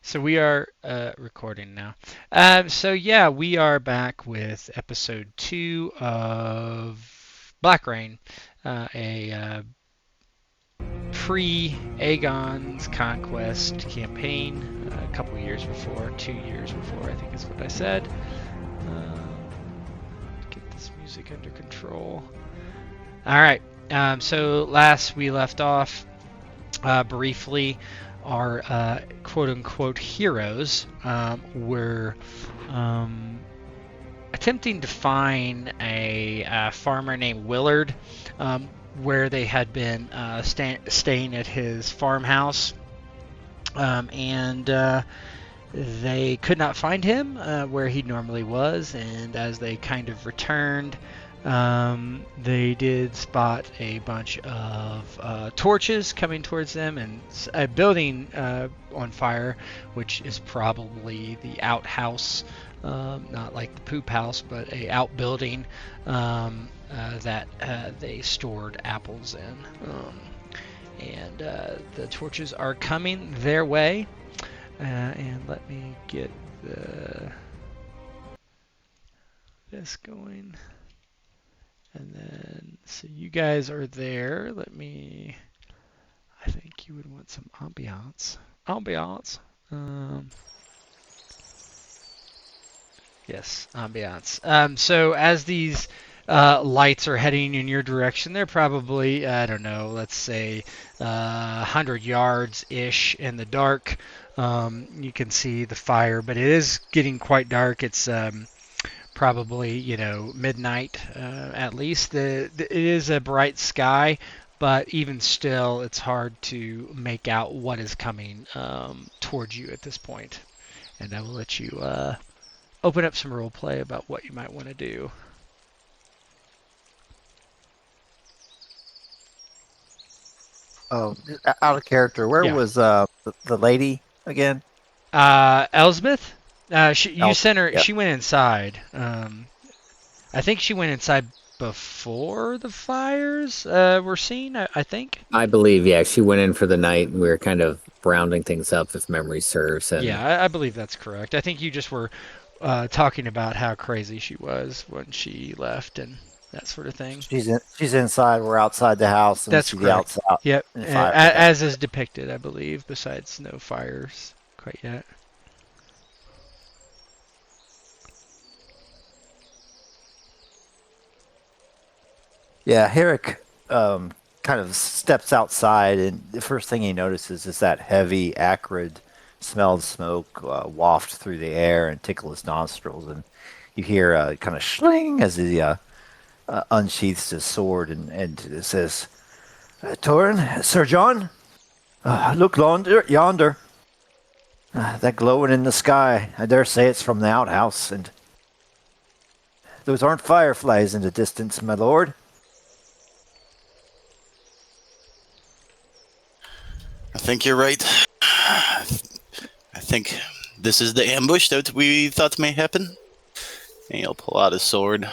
So we are recording now. So yeah, we are back with episode 2 of Black Rain, a pre-Aegon's Conquest campaign, a couple years before, 2 years before, I think is what I said. Get this music under control. All right. So last we left off, briefly, our quote unquote heroes were um, attempting to find a farmer named Willard, where they had been staying at his farmhouse. And they could not find him where he normally was, and as they kind of returned, they did spot a bunch of torches coming towards them and a building on fire, which is probably the outhouse, not like the poop house, but a outbuilding that they stored apples in. And the torches are coming their way. And let me get this going. And then, so you guys are there. I think you would want some ambiance. Yes, ambiance. So as these lights are heading in your direction, they're probably, I don't know, let's say 100 yards-ish in the dark. You can see the fire, but it is getting quite dark. It's probably, midnight at least. It is a bright sky, but even still, it's hard to make out what is coming towards you at this point. And I will let you open up some role play about what you might want to do. Oh, out of character. Where Yeah. was the lady again? Elsbeth, you Oh, sent her. yep. She went inside. I think she went inside before the fires were seen. I think. I believe, yeah, she went in for the night. We were kind of rounding things up, if memory serves. And Yeah, I believe that's correct. I think you just were talking about how crazy she was when she left and that sort of thing. She's inside. We're outside the house, and we That's see the correct. outside Yep, and fire. Okay. as is depicted, I believe. Besides, no fires quite yet. Yeah, Herrick kind of steps outside, and the first thing he notices is that heavy, acrid smell of smoke waft through the air and tickle his nostrils, and you hear a kind of shling as he unsheaths his sword and it says, "Torin, Sir John, look yonder. That glowing in the sky. I dare say it's from the outhouse, and those aren't fireflies in the distance, my lord." I think you're right. I think this is the ambush that we thought may happen. And he'll pull out his sword.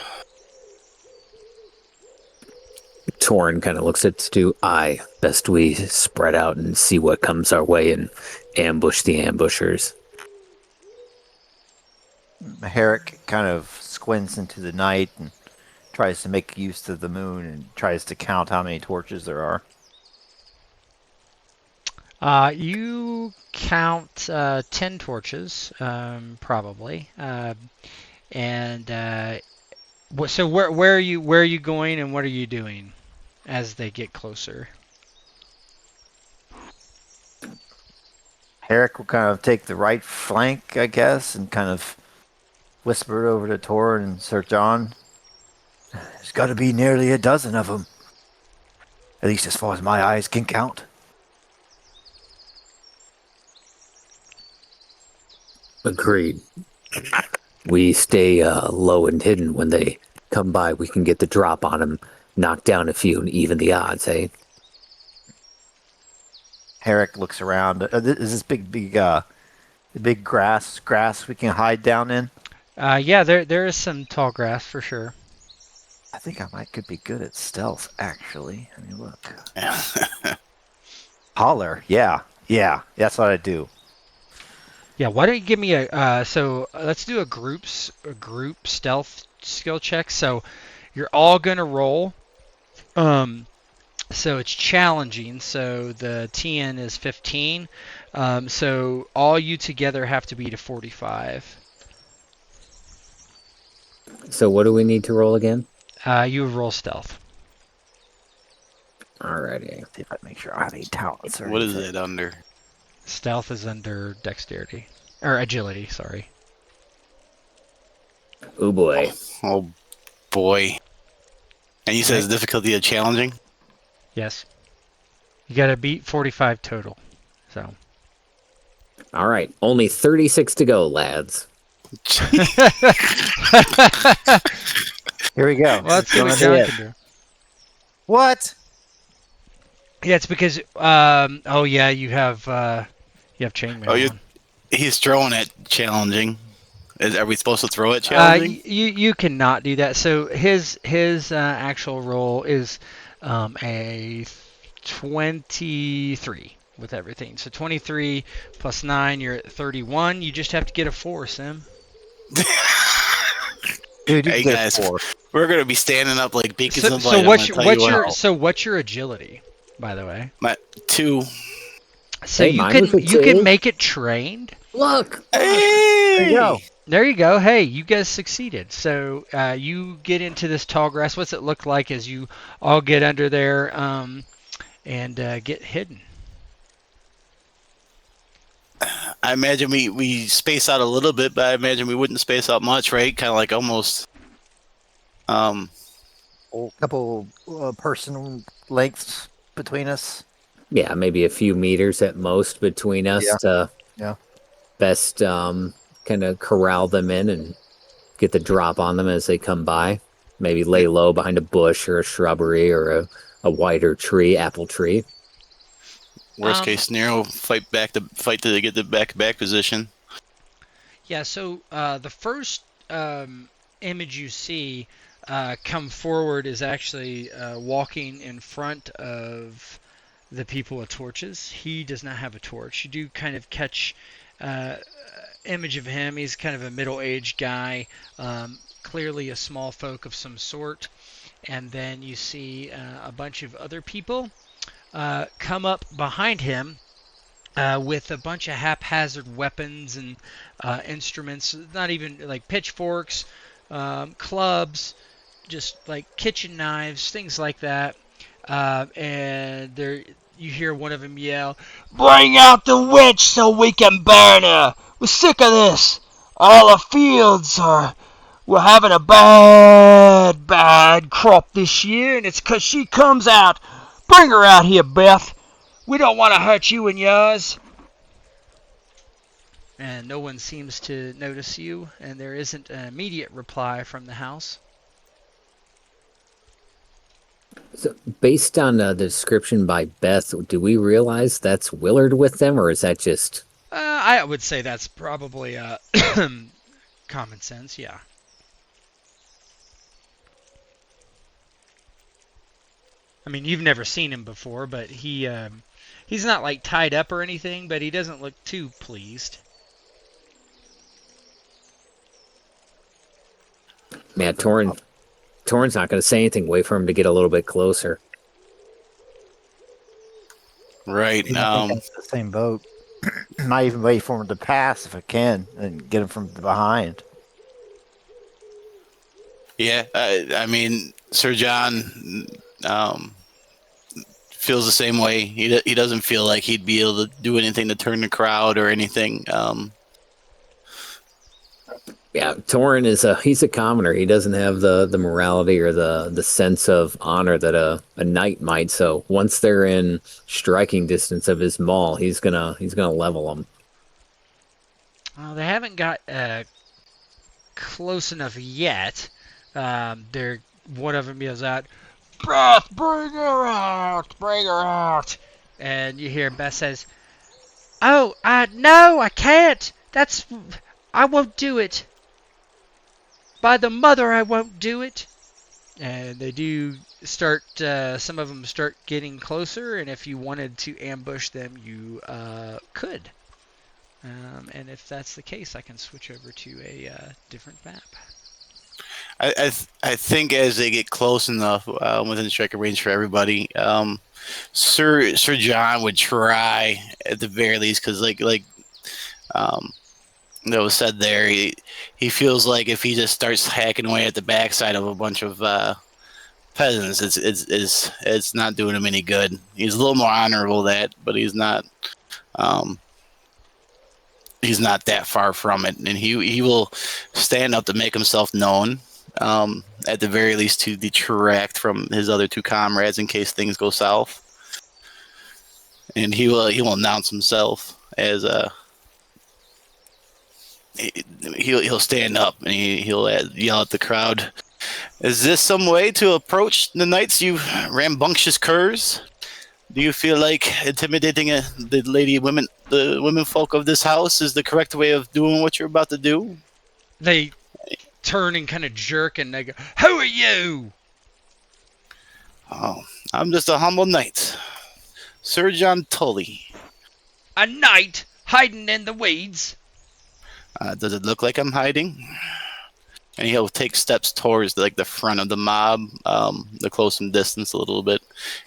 Torin kind of looks at Stu. Aye, best we spread out and see what comes our way and ambush the ambushers. Herrick kind of squints into the night and tries to make use of the moon and tries to count how many torches there are. You count 10 torches, probably. And so where are you going and what are you doing as they get closer? Herrick will kind of take the right flank, I guess, and kind of whisper it over to Torin and Sir John. There's got to be nearly a dozen of them. At least as far as my eyes can count. Agreed. We stay low and hidden. When they come by, we can get the drop on them, knock down a few, and even the odds, eh? Herrick looks around. Is this big grass we can hide down in? Yeah, there is some tall grass for sure. I think could be good at stealth, actually. I mean, look. Yeah. Holler, yeah, that's what I do. Yeah, why don't you give me a so let's do a group stealth skill check. So you're all gonna roll. So it's challenging. So the TN is 15. So all you together have to be to 45. So what do we need to roll again? You would roll stealth. Alrighty. See if I make sure I have any talents or What is anything. it under? Stealth is under dexterity or agility. Sorry. Oh boy. Oh boy. And you said it's difficulty of challenging? Yes. You got to beat 45 total. So. All right. Only 36 to go, lads. Here we go. Let's see what Going John in. can do. What? Yeah, it's because oh yeah, you have chainmail. Oh, on. he's throwing it challenging. Are we supposed to throw it challenging? You cannot do that. So his actual roll is a 23 with everything. So 23 plus 9, you're at 31. You just have to get a 4, Sim. Dude, you Hey can get guys, 4. we're gonna be standing up like beacons So, of light. what's your agility, by the way? My 2. So Hey, mine was a you can 2. make it trained. Look. Hey! There you go. There you go. Hey, you guys succeeded. So you get into this tall grass. What's it look like as you all get under there and get hidden? I imagine we space out a little bit, but I imagine we wouldn't space out much, right? Kind of like almost. A couple person lengths between us. Yeah, maybe a few meters at most between us to best kind of corral them in and get the drop on them as they come by. Maybe lay low behind a bush or a shrubbery or a wider tree, apple tree. Worst case scenario, fight to get the back position. Yeah. So the first image you see come forward is actually walking in front of the people with torches. He does not have a torch. You do kind of catch image of him. He's kind of a middle-aged guy, clearly a small folk of some sort. And then you see a bunch of other people come up behind him with a bunch of haphazard weapons and instruments, not even like pitchforks, clubs, just like kitchen knives, things like that. And there, you hear one of them yell, "Bring out the witch so we can burn her! We're sick of this! All the fields we're having a bad crop this year, and it's 'cause she comes out. Bring her out here, Beth. We don't want to hurt you and yours." And no one seems to notice you, and there isn't an immediate reply from the house. So based on the description by Beth, do we realize that's Willard with them, or is that just... I would say that's probably common sense, yeah. I mean, you've never seen him before, but he's not like tied up or anything, but he doesn't look too pleased. Man, Torrin's not going to say anything. Wait for him to get a little bit closer. Right. I think that's the same boat. Might even wait for him to pass if I can and get him from behind. Yeah. I mean, Sir John feels the same way. He doesn't feel like he'd be able to do anything to turn the crowd or anything. Yeah, Torrin he's a commoner. He doesn't have the morality or the sense of honor that a knight might. So once they're in striking distance of his maul, he's gonna level them. Well, they haven't got close enough yet. One of them yells out, "Beth, bring her out! Bring her out!" And you hear Beth says, "Oh, no, I can't. I won't do it. By the mother, I won't do it." And they do start, some of them start getting closer, and if you wanted to ambush them, you could. And if that's the case, I can switch over to a different map. I think as they get close enough within striking range for everybody, Sir John would try at the very least, because that was said there, he feels like if he just starts hacking away at the backside of a bunch of peasants, it's not doing him any good. He's a little more honorable but he's not that far from it, and he will stand up to make himself known. At the very least, to detract from his other two comrades in case things go south, and he will announce himself as he'll stand up and he'll yell at the crowd. Is this some way to approach the knights, you rambunctious curs? Do you feel like intimidating the women folk of this house is the correct way of doing what you're about to do? They turn and kind of jerk, and they go, "Who are you?" Oh, I'm just a humble knight, Sir John Tully. A knight hiding in the weeds? Does it look like I'm hiding? And he'll take steps towards the front of the mob, the close in distance a little bit.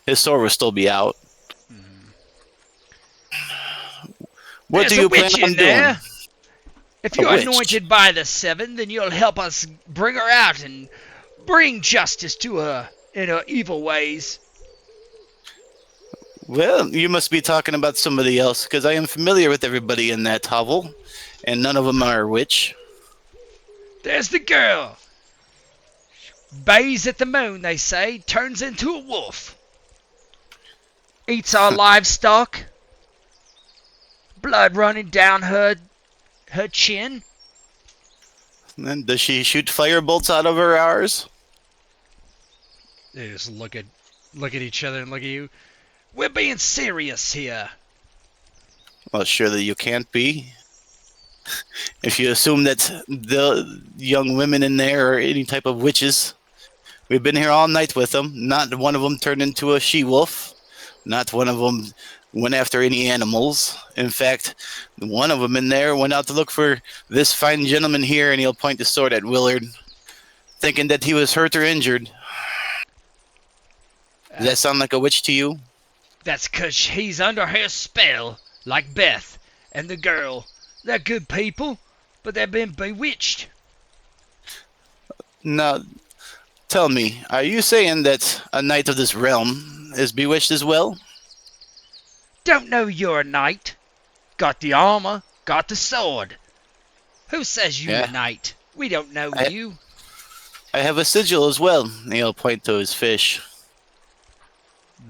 His sword will still be out. What do you plan on doing? If you're anointed by the Seven, then you'll help us bring her out and bring justice to her in her evil ways. Well, you must be talking about somebody else, because I am familiar with everybody in that hovel, and none of them are a witch. There's the girl. Bathes at the moon, they say, turns into a wolf. Eats our livestock. Blood running down her chin. And then does she shoot fire bolts out of her arse? They just look at each other and look at you. We're being serious here. Well, surely you can't be. If you assume that the young women in there are any type of witches. We've been here all night with them. Not one of them turned into a she-wolf. Not one of them went after any animals. In fact, one of them in there went out to look for this fine gentleman here, and he'll point the sword at Willard, thinking that he was hurt or injured. Does that sound like a witch to you? That's 'cause he's under her spell, like Beth and the girl. They're good people, but they've been bewitched. Now, tell me, are you saying that a knight of this realm is bewitched as well? Don't know you're a knight. Got the armor, got the sword. Who says you're a knight? We don't know you. I have a sigil as well. He'll point to his fish.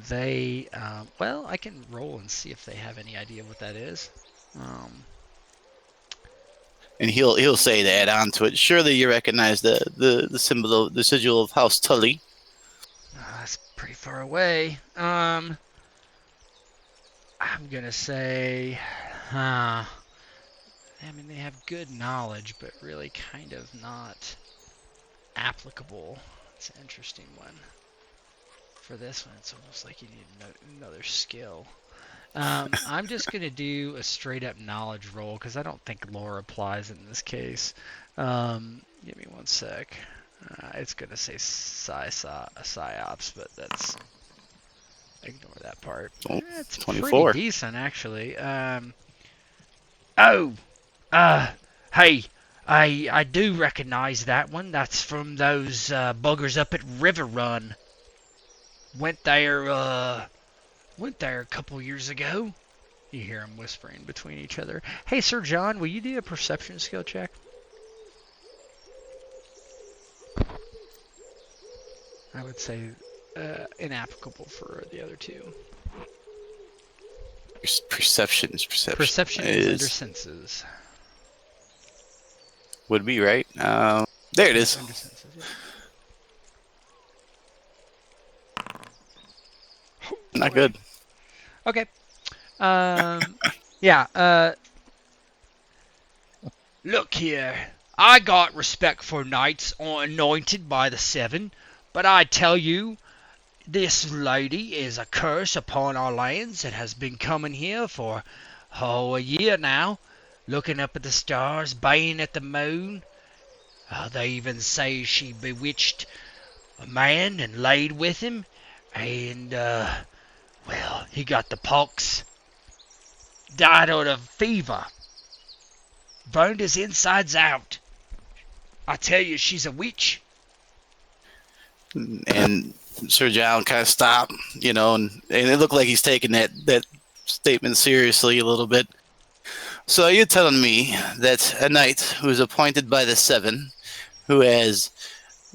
They, well, I can roll and see if they have any idea what that is. And he'll say that onto it. Surely you recognize the symbol of the sigil of House Tully. That's pretty far away. I'm gonna say, I mean, they have good knowledge, but really kind of not applicable. It's an interesting one. For this one, it's almost like you need another skill. I'm just going to do a straight-up knowledge roll, because I don't think lore applies in this case. Give me one sec. It's going to say PSYOPs, but that's... Ignore that part. Oh, it's 24. Pretty decent, actually. Hey, I do recognize that one. That's from those buggers up at River Run. Went there a couple years ago. You hear them whispering between each other. Hey, Sir John, will you do a perception skill check? I would say inapplicable for the other two. Perception is Perception is under senses. Would be right. There it is. Under senses, yeah. Not good. Okay. Yeah. Look here. I got respect for knights anointed by the Seven, but I tell you, this lady is a curse upon our lands. It has been coming here for a year now. looking up at the stars, baying at the moon. They even say she bewitched a man and laid with him, and, well, he got the pox, died out of fever, burned his insides out. I tell you, she's a witch. And Sir John kind of stopped, and it looked like he's taking that statement seriously a little bit. So you're telling me that a knight who's appointed by the Seven, who has,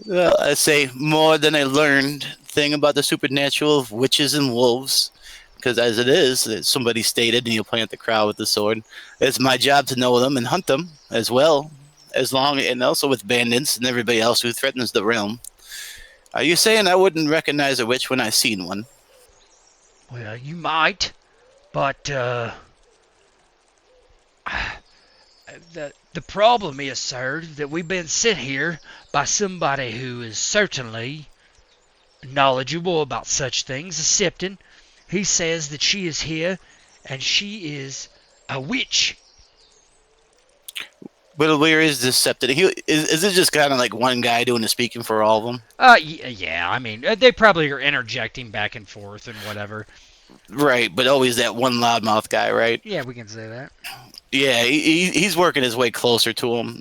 well, I say, more than a learned thing about the supernatural of witches and wolves, because as it is, as somebody stated, and he'll point at the crowd with the sword, it's my job to know them and hunt them as well, and also with bandits and everybody else who threatens the realm. Are you saying I wouldn't recognize a witch when I seen one? Well, you might, but, the problem is, sir, that we've been sent here by somebody who is certainly knowledgeable about such things, a Septon. He says that she is here, and she is a witch. But where is this Septon? Is it just kind of like one guy doing the speaking for all of them? Yeah, I mean, they probably are interjecting back and forth and whatever. Right, but always that one loudmouth guy, right? Yeah, we can say that. Yeah, he's working his way closer to him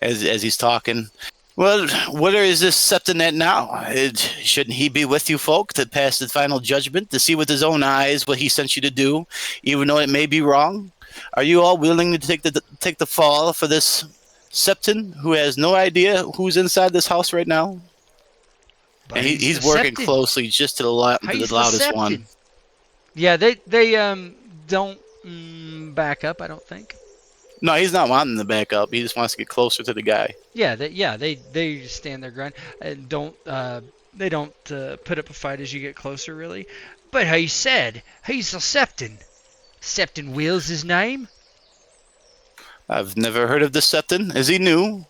as he's talking. Well, where is this Septon at now? Shouldn't he be with you folk to pass the final judgment, to see with his own eyes what he sent you to do, even though it may be wrong? Are you all willing to take the fall for this Septon who has no idea who's inside this house right now? But and he's working closely just to the loudest one. Yeah, they don't back up, I don't think. No, he's not wanting to back up. He just wants to get closer to the guy. Yeah, they stand their ground and they don't put up a fight as you get closer, really. But he said he's a Septon. Septon Will's his name. I've never heard of this Septon. Is he new?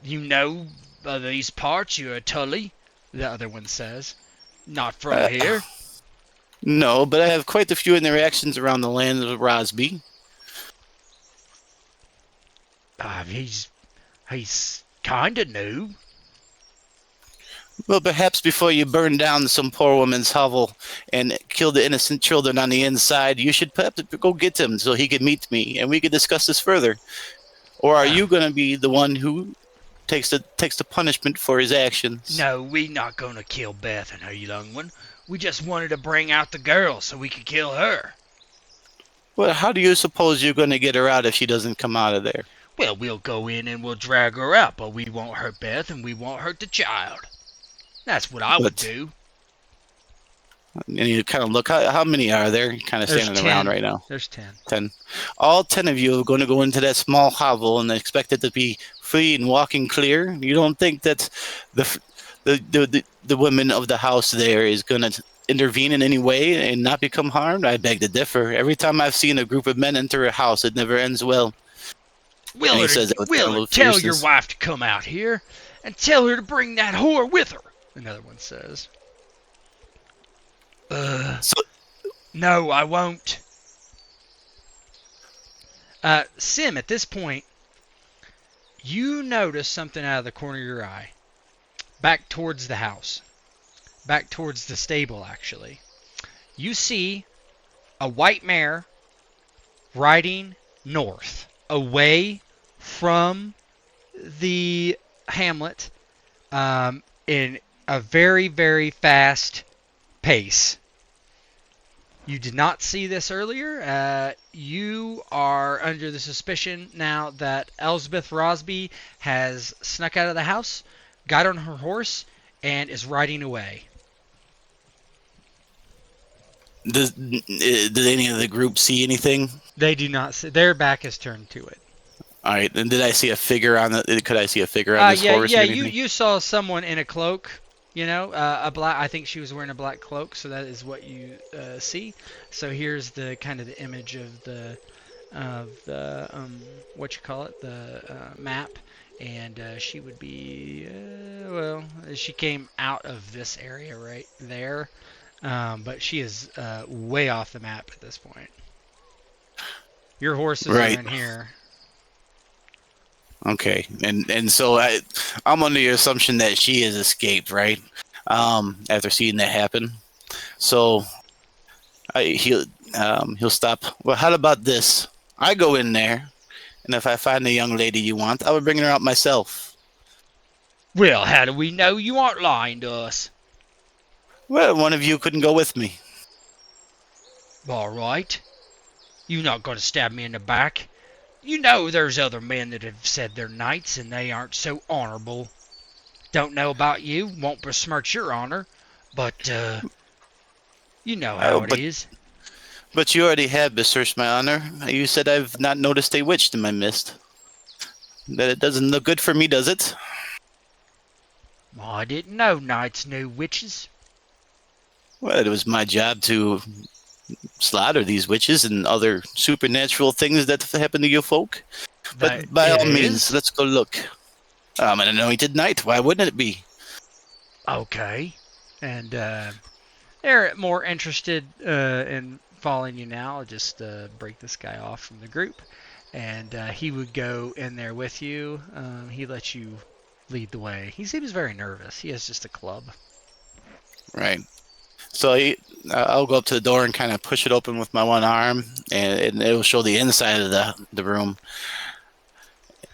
You know these parts. You're a Tully, the other one says. Not from here. No, but I have quite a few interactions around the land of Rosby. He's kind of new. Well, perhaps before you burn down some poor woman's hovel and kill the innocent children on the inside, you should perhaps go get him so he can meet me and we can discuss this further. Or are you going to be the one who takes the punishment for his actions? No, we're not going to kill Beth and her young one. We just wanted to bring out the girl so we could kill her. Well, how do you suppose you're going to get her out if she doesn't come out of there? Well, we'll go in and we'll drag her out, but we won't hurt Beth and we won't hurt the child. That's what I would do. And you kind of look, how many are there? You're kind of standing 10. around right now. There's 10. 10. All 10 of you are going to go into that small hovel and expect it to be free and walking clear. You don't think that the women of the house there is going to intervene in any way and not become harmed? I beg to differ. Every time I've seen a group of men enter a house, it never ends well. Willard, tell your wife to come out here and tell her to bring that whore with her, another one says. No, I won't. Sim, at this point, you notice something out of the corner of your eye. Back towards the house. Back towards the stable, actually. You see a white mare riding north, away from the hamlet, in a very, very fast pace. You did not see this earlier. You are under the suspicion now that Elsbeth Rosby has snuck out of the house, got on her horse, and is riding away. Did any of the group see anything? They do not see. Their back is turned to it. All right. And did I see a figure on it? Could I see a figure on this horse? Yeah. You saw someone in a cloak. You know, a black. I think she was wearing a black cloak, so that is what you see. So here's the kind of the image of the what you call it, the map, and she would be she came out of this area right there, but she is way off the map at this point. Your horses Right. are in here. Okay, and so I'm under the assumption that she has escaped, right? After seeing that happen, so he'll stop. Well, how about this? I go in there, and if I find the young lady you want, I would bring her out myself. Well, how do we know you aren't lying to us? Well, one of you couldn't go with me. All right. You're not going to stab me in the back. You know there's other men that have said they're knights and they aren't so honorable. Don't know about you, won't besmirch your honor, but, you know how it is. But you already have besmirched my honor. You said I've not noticed a witch in my midst. That it doesn't look good for me, does it? I didn't know knights knew witches. Well, it was my job to slaughter these witches and other supernatural things that happen to you folk. But by all means, let's go look. I'm an anointed knight. Why wouldn't it be? Okay. And they're more interested in following you now. I'll just break this guy off from the group. And he would go in there with you. He lets you lead the way. He seems very nervous. He has just a club. Right. So I'll go up to the door and kind of push it open with my one arm, and it will show the inside of the room.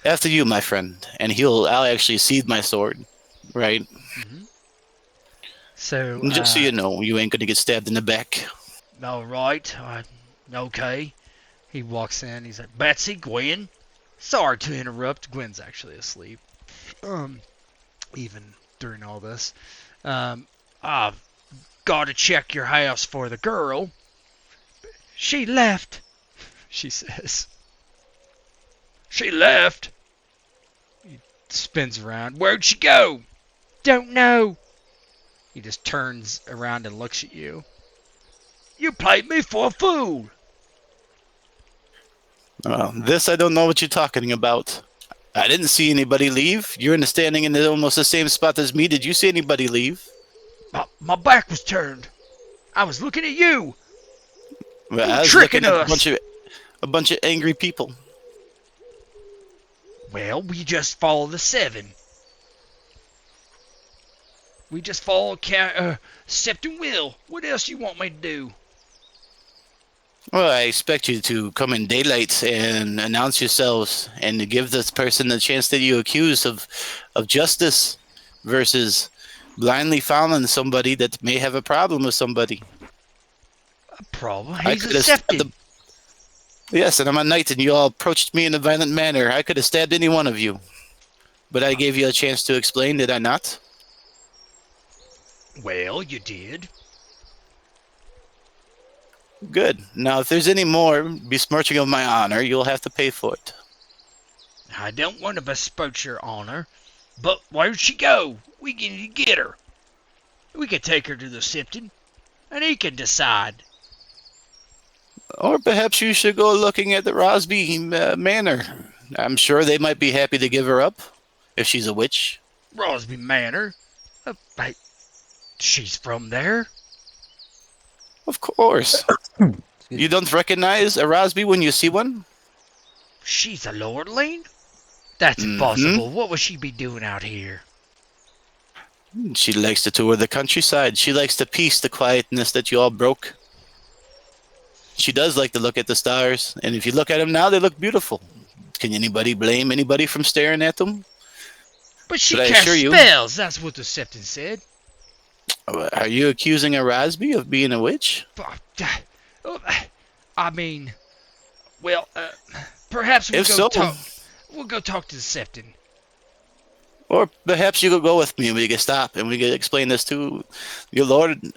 After you, my friend. And I'll actually sheathe my sword. Right? Mm-hmm. So just so you know, you ain't going to get stabbed in the back. All right. Okay. He walks in. He's like, Betsy, Gwen. Sorry to interrupt. Gwen's actually asleep. Even during all this. I've got to check your house for the girl. She left, she says. She left? He spins around. Where'd she go? Don't know. He just turns around and looks at you. You played me for a fool. This I don't know what you're talking about. I didn't see anybody leave. You're standing in almost the same spot as me. Did you see anybody leave? My back was turned. I was looking at you. Well, I was tricking looking at us. a bunch of angry people. Well, we just follow the 7. We just follow Septon Will. What else you want me to do? Well, I expect you to come in daylight and announce yourselves and to give this person the chance that you accuse of justice versus blindly following somebody that may have a problem with somebody. A problem? He's accepted. Yes, and I'm a knight and you all approached me in a violent manner. I could have stabbed any one of you. But I gave you a chance to explain, did I not? Well, you did. Good. Now, if there's any more besmirching of my honor, you'll have to pay for it. I don't want to besmirch your honor, but where'd she go? We need to get her. We could take her to the Septon, and he can decide. Or perhaps you should go looking at the Rosby Manor. I'm sure they might be happy to give her up, if she's a witch. Rosby Manor? She's from there? Of course. You don't recognize a Rosby when you see one? She's a lordling? That's impossible. What would she be doing out here? She likes to tour the countryside. She likes the peace, the quietness that you all broke. She does like to look at the stars, and if you look at them now, they look beautiful. Can anybody blame anybody from staring at them? But she casts spells, that's what the Septon said. Are you accusing a Rosby of being a witch? I mean, well, perhaps we'll go talk to the Septon. Or perhaps you could go with me and we could stop and we could explain this to your lord.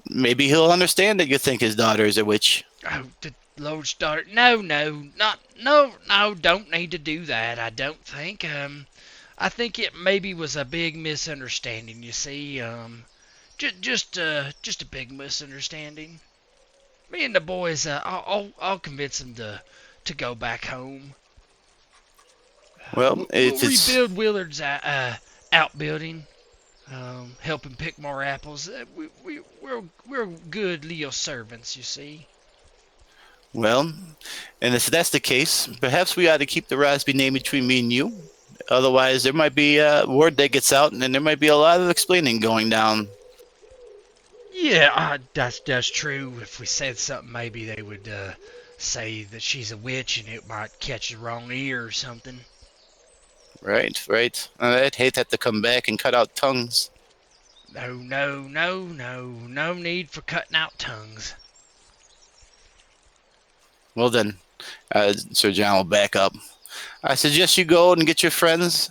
Maybe he'll understand that you think his daughter is a witch. Oh, the Lord's daughter. No, don't need to do that, I don't think. I think it maybe was a big misunderstanding, you see. Just a big misunderstanding. Me and the boys, I'll convince them to go back home. Well, we'll rebuild Willard's outbuilding. Help him pick more apples. We're good Leo servants, you see. Well, and if that's the case, perhaps we ought to keep the Rasby name between me and you. Otherwise, there might be word that gets out, and then there might be a lot of explaining going down. Yeah, that's true. If we said something, maybe they would say that she's a witch, and it might catch the wrong ear or something. Right. I'd hate that to come back and cut out tongues. No need for cutting out tongues. Well then, Sir John will back up. I suggest you go and get your friends,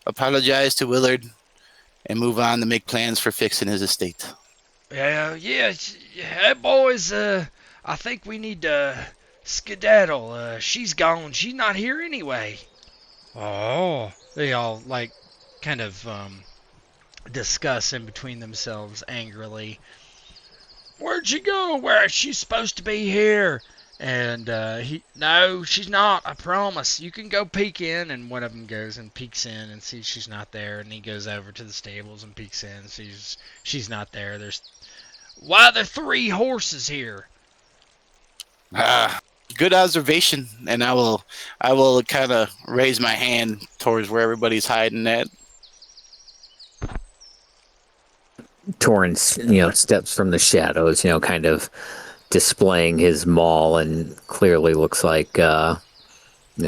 apologize to Willard, and move on to make plans for fixing his estate. Yeah, boys, I think we need to skedaddle. She's gone. She's not here anyway. Oh, they all, kind of, discuss in between themselves angrily. Where'd she go? Where? She's supposed to be here. And no, she's not. I promise. You can go peek in. And one of them goes and peeks in and sees she's not there. And he goes over to the stables and peeks in and sees she's not there. Why are there 3 horses here? Good observation. And I will kind of raise my hand towards where everybody's hiding at. Torrance, steps from the shadows, kind of displaying his maul, and clearly looks like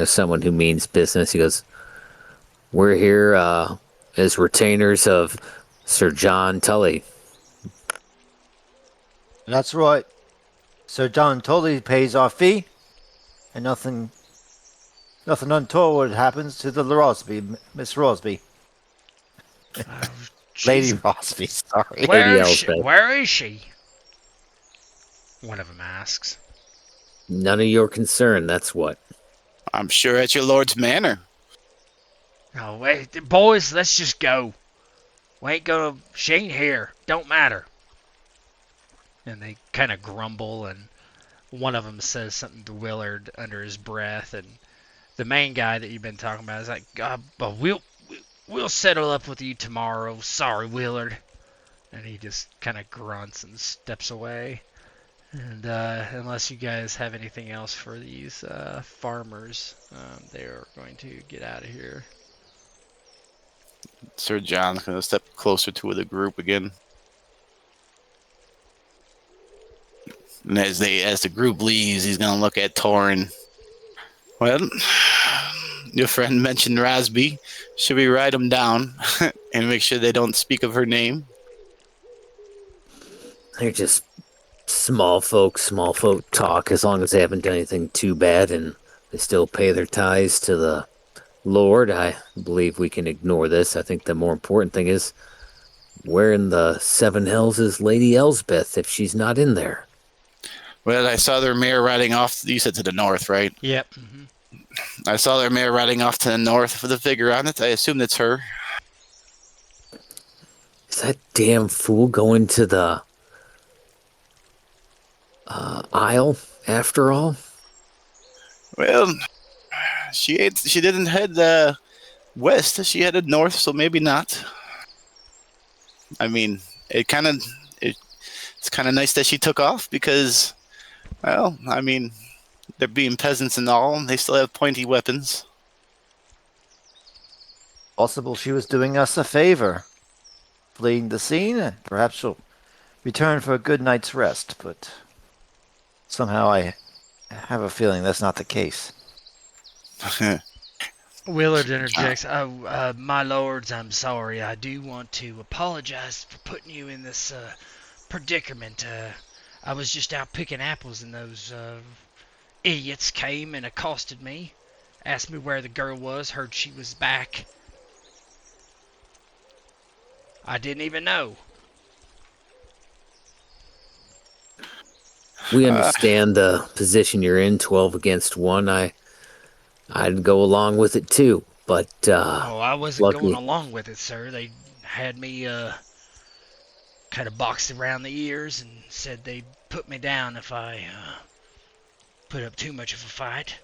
someone who means business. He goes, "We're here as retainers of Sir John Tully." That's right. Sir John Tully pays our fee, and nothing untoward happens to the Rosby, Miss Rosby. Lady Rosby, sorry. Where is she? One of them asks. None of your concern, that's what. I'm sure at your lord's manor. Oh, wait, boys, let's just go. She ain't here. Don't matter. And they kind of grumble, and one of them says something to Willard under his breath, and the main guy that you've been talking about is like, God, but we'll settle up with you tomorrow. Sorry, Willard. And he just kind of grunts and steps away. And unless you guys have anything else for these farmers, they are going to get out of here. Sir John's going to step closer to the group again. And as the group leaves, he's going to look at Torin. Well, your friend mentioned Rasby. Should we write him down and make sure they don't speak of her name? They're just small folk talk, as long as they haven't done anything too bad and they still pay their tithes to the Lord. I believe we can ignore this. I think the more important thing is, where in the 7 hells is Lady Elsbeth if she's not in there? Well, I saw their mare riding off. You said to the north, right? Yep. Mm-hmm. I saw their mare riding off to the north with a figure on it. I assume that's her. Is that damn fool going to the Isle after all? Well, she didn't head west. She headed north, so maybe not. I mean, it's kind of nice that she took off because, well, I mean, they're being peasants and all, and they still have pointy weapons. Possible she was doing us a favor, fleeing the scene. Perhaps she'll return for a good night's rest, but somehow I have a feeling that's not the case. Willard interjects, my lords, I'm sorry. I do want to apologize for putting you in this predicament. I was just out picking apples and those idiots came and accosted me, asked me where the girl was, heard she was back. I didn't even know. We understand the position you're in, 12 against 1. I'd go along with it too, but I wasn't going along with it, sir. They had me kind of boxed around the ears and said they'd put me down if I put up too much of a fight.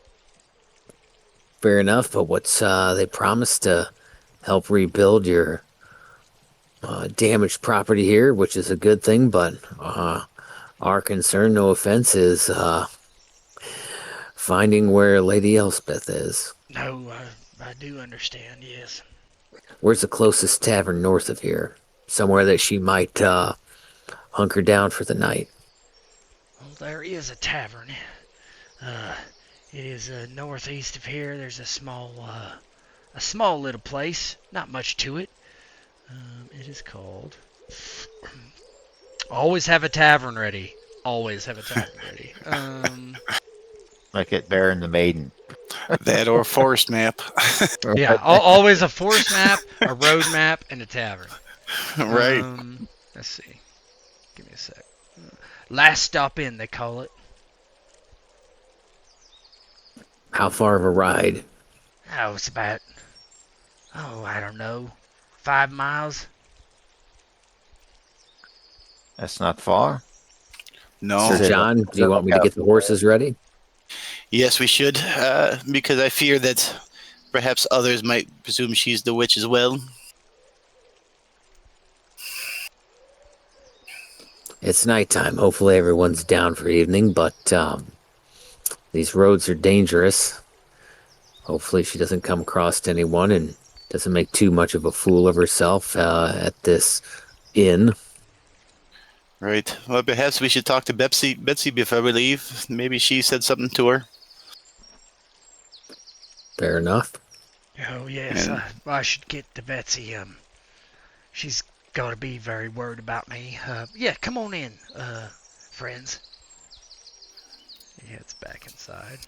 Fair enough, but what's they promised to help rebuild your damaged property here, which is a good thing, but our concern, no offense, is finding where Lady Elsbeth is. No, I do understand, yes. Where's the closest tavern north of here? Somewhere that she might hunker down for the night. Well, there is a tavern. It is northeast of here. There's a small little place. Not much to it. It is called... Always have a tavern ready. Always have a tavern ready. Like at Bear and the Maiden. That or forest map. Yeah, always a forest map, a road map, and a tavern. Right. Let's see. Give me a sec. Last stop in, they call it. How far of a ride? Oh, it's about, I don't know, 5 miles. That's not far. No. Is it- John, do you want me to get the horses ready? Yes, we should, because I fear that perhaps others might presume she's the witch as well. It's nighttime. Hopefully everyone's down for evening, but these roads are dangerous. Hopefully she doesn't come across anyone and doesn't make too much of a fool of herself at this inn. Right. Well, perhaps we should talk to Betsy before we leave. Maybe she said something to her. Fair enough. Oh, yes, And- I should get to Betsy. She's got to be very worried about me. Yeah, come on in, friends. He heads back inside.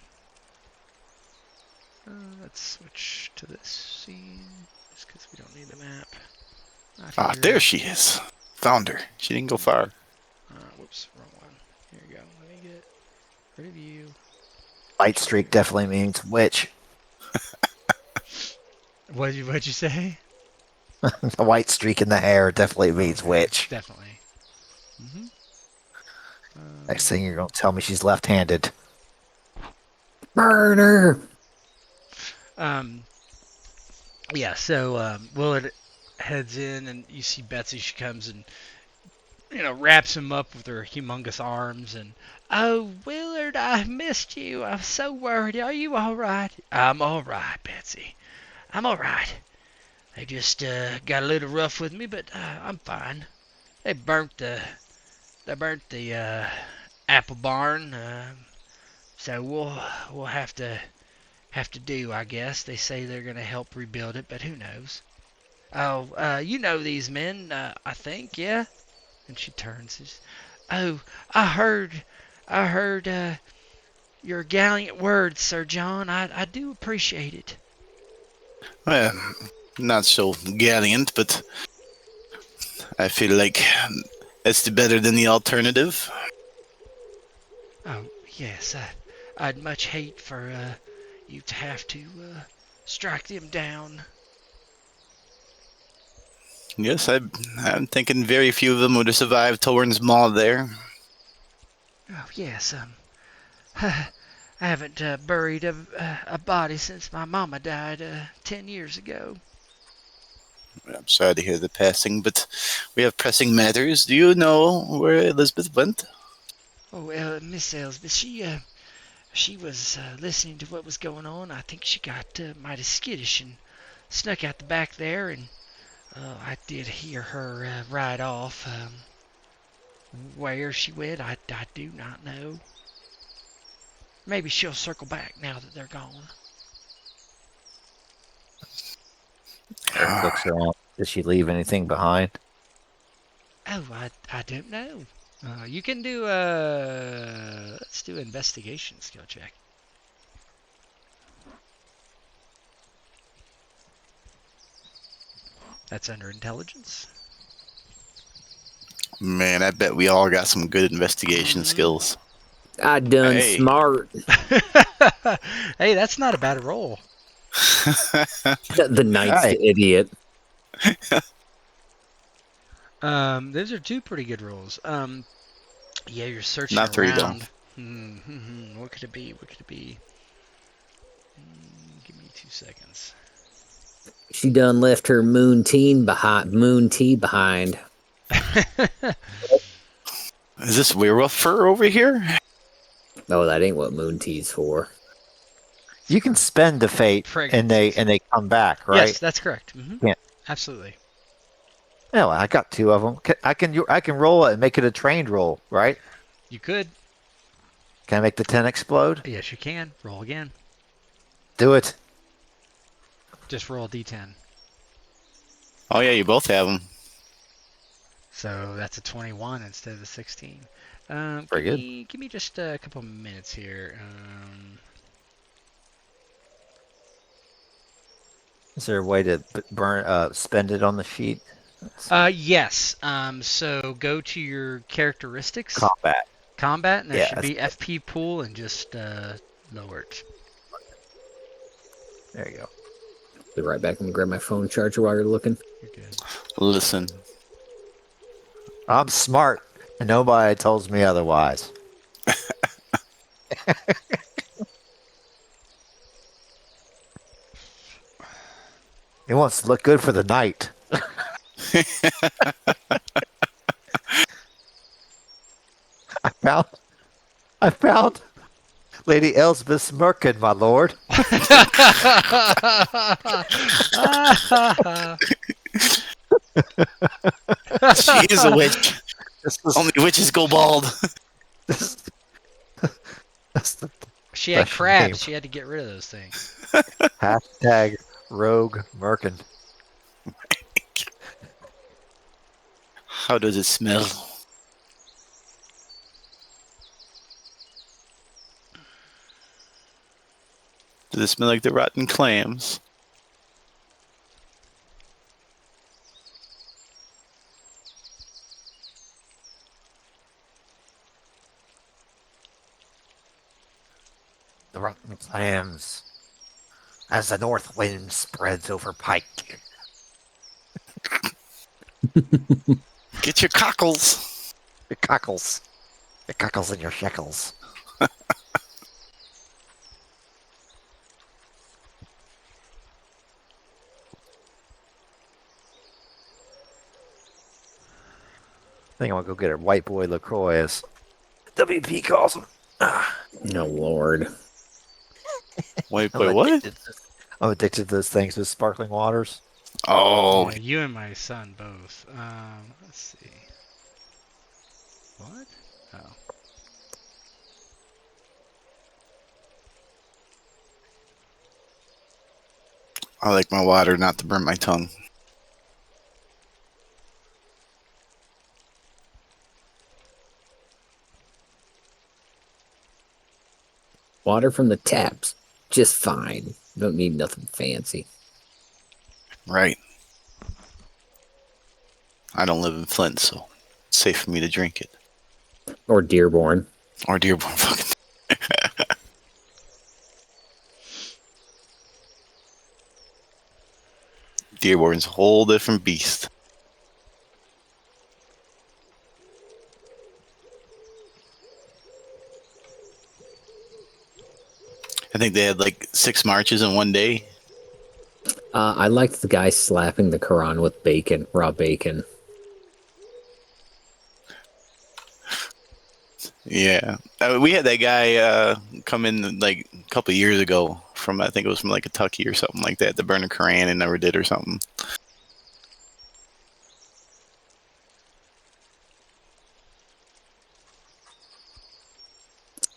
Let's switch to this scene, just because we don't need the map. Not here. There she is. Found her. She didn't go far. Whoops, wrong one. Here we go. Let me get rid of you. Light streak definitely means witch. What'd you say? The white streak in the hair definitely means witch. Definitely. Mm-hmm. Next thing you're going to tell me she's left-handed. Burn her! Yeah, so Willard heads in, and you see Betsy. She comes and, wraps him up with her humongous arms. And, oh, Willard, I missed you. I'm so worried. Are you all right? I'm all right, Betsy. I'm all right. They just got a little rough with me, but I'm fine. They burnt the apple barn, so we'll have to do, I guess. They say they're gonna help rebuild it, but who knows? Oh, you know these men, I think, yeah. And she turns. Says, oh, I heard your gallant words, Sir John. I do appreciate it. Well, not so gallant, but I feel like that's better than the alternative. Oh, yes, I'd much hate for you to have to strike them down. Yes, I'm thinking very few of them would have survived Torrens Maw there. Oh, yes, I haven't buried a body since my mama died 10 years ago. I'm sorry to hear the passing, but we have pressing matters. Do you know where Elizabeth went? Oh, Miss Elsbeth, she was listening to what was going on. I think she got mighty skittish and snuck out the back there, and I did hear her ride off. Where she went, I do not know. Maybe she'll circle back now that they're gone. Eric looks around. Did she leave anything behind? Oh, I don't know. You can do let's do investigation skill check. That's under intelligence. Man, I bet we all got some good investigation skills. I done Hey. smart. Hey, that's not a bad roll. The knight's Right. the idiot. Those are two pretty good rolls. Yeah, you're searching Not three, though. around. What could it be? Give me 2 seconds. She done left her moon tea behind. Is this werewolf fur over here? Oh, that ain't what moon tea's for. You can spend the fate and they come back, right? Yes, that's correct. Yeah. Absolutely. Yeah, well, I got 2 of them. I can roll it and make it a trained roll, right? You could. Can I make the 10 explode? Yes, you can. Roll again. Do it. Just roll a d10. Oh yeah, you both have them. So that's a 21 instead of the 16. Very good. Give me just a couple minutes here. Is there a way to spend it on the sheet? Yes. So go to your characteristics. Combat. And there should be FP pool and just lower it. There you go. Be right back. I'm gonna grab my phone charger while you're looking. You're good. Listen. I'm smart, and nobody tells me otherwise. He wants to look good for the night. I found Lady Elsbeth smirking, my lord. She is a witch. Only witches go bald. She had crabs. Name. She had to get rid of those things. Hashtag rogue merkin. How does it smell? Does it smell like the rotten clams? The rotten clams as the north wind spreads over Pike. Get your cockles. Your cockles. Your cockles and your shekels. I think I'm gonna go get a white boy LaCroix, as WP calls him. No, Lord. White boy, what? I'm addicted to those things with sparkling waters. Oh. Yeah, you and my son both. Let's see. What? Oh. I like my water not to burn my tongue. Water from the taps, just fine. Don't need nothing fancy. Right. I don't live in Flint, so it's safe for me to drink it. Or Dearborn. Or Dearborn, fucking. Dearborn's a whole different beast. I think they had like 6 marches in one day. I liked the guy slapping the Quran with bacon, raw bacon. Yeah. We had that guy come in like a couple of years ago from, I think it was from like Kentucky or something like that, to burn a Quran and never did or something.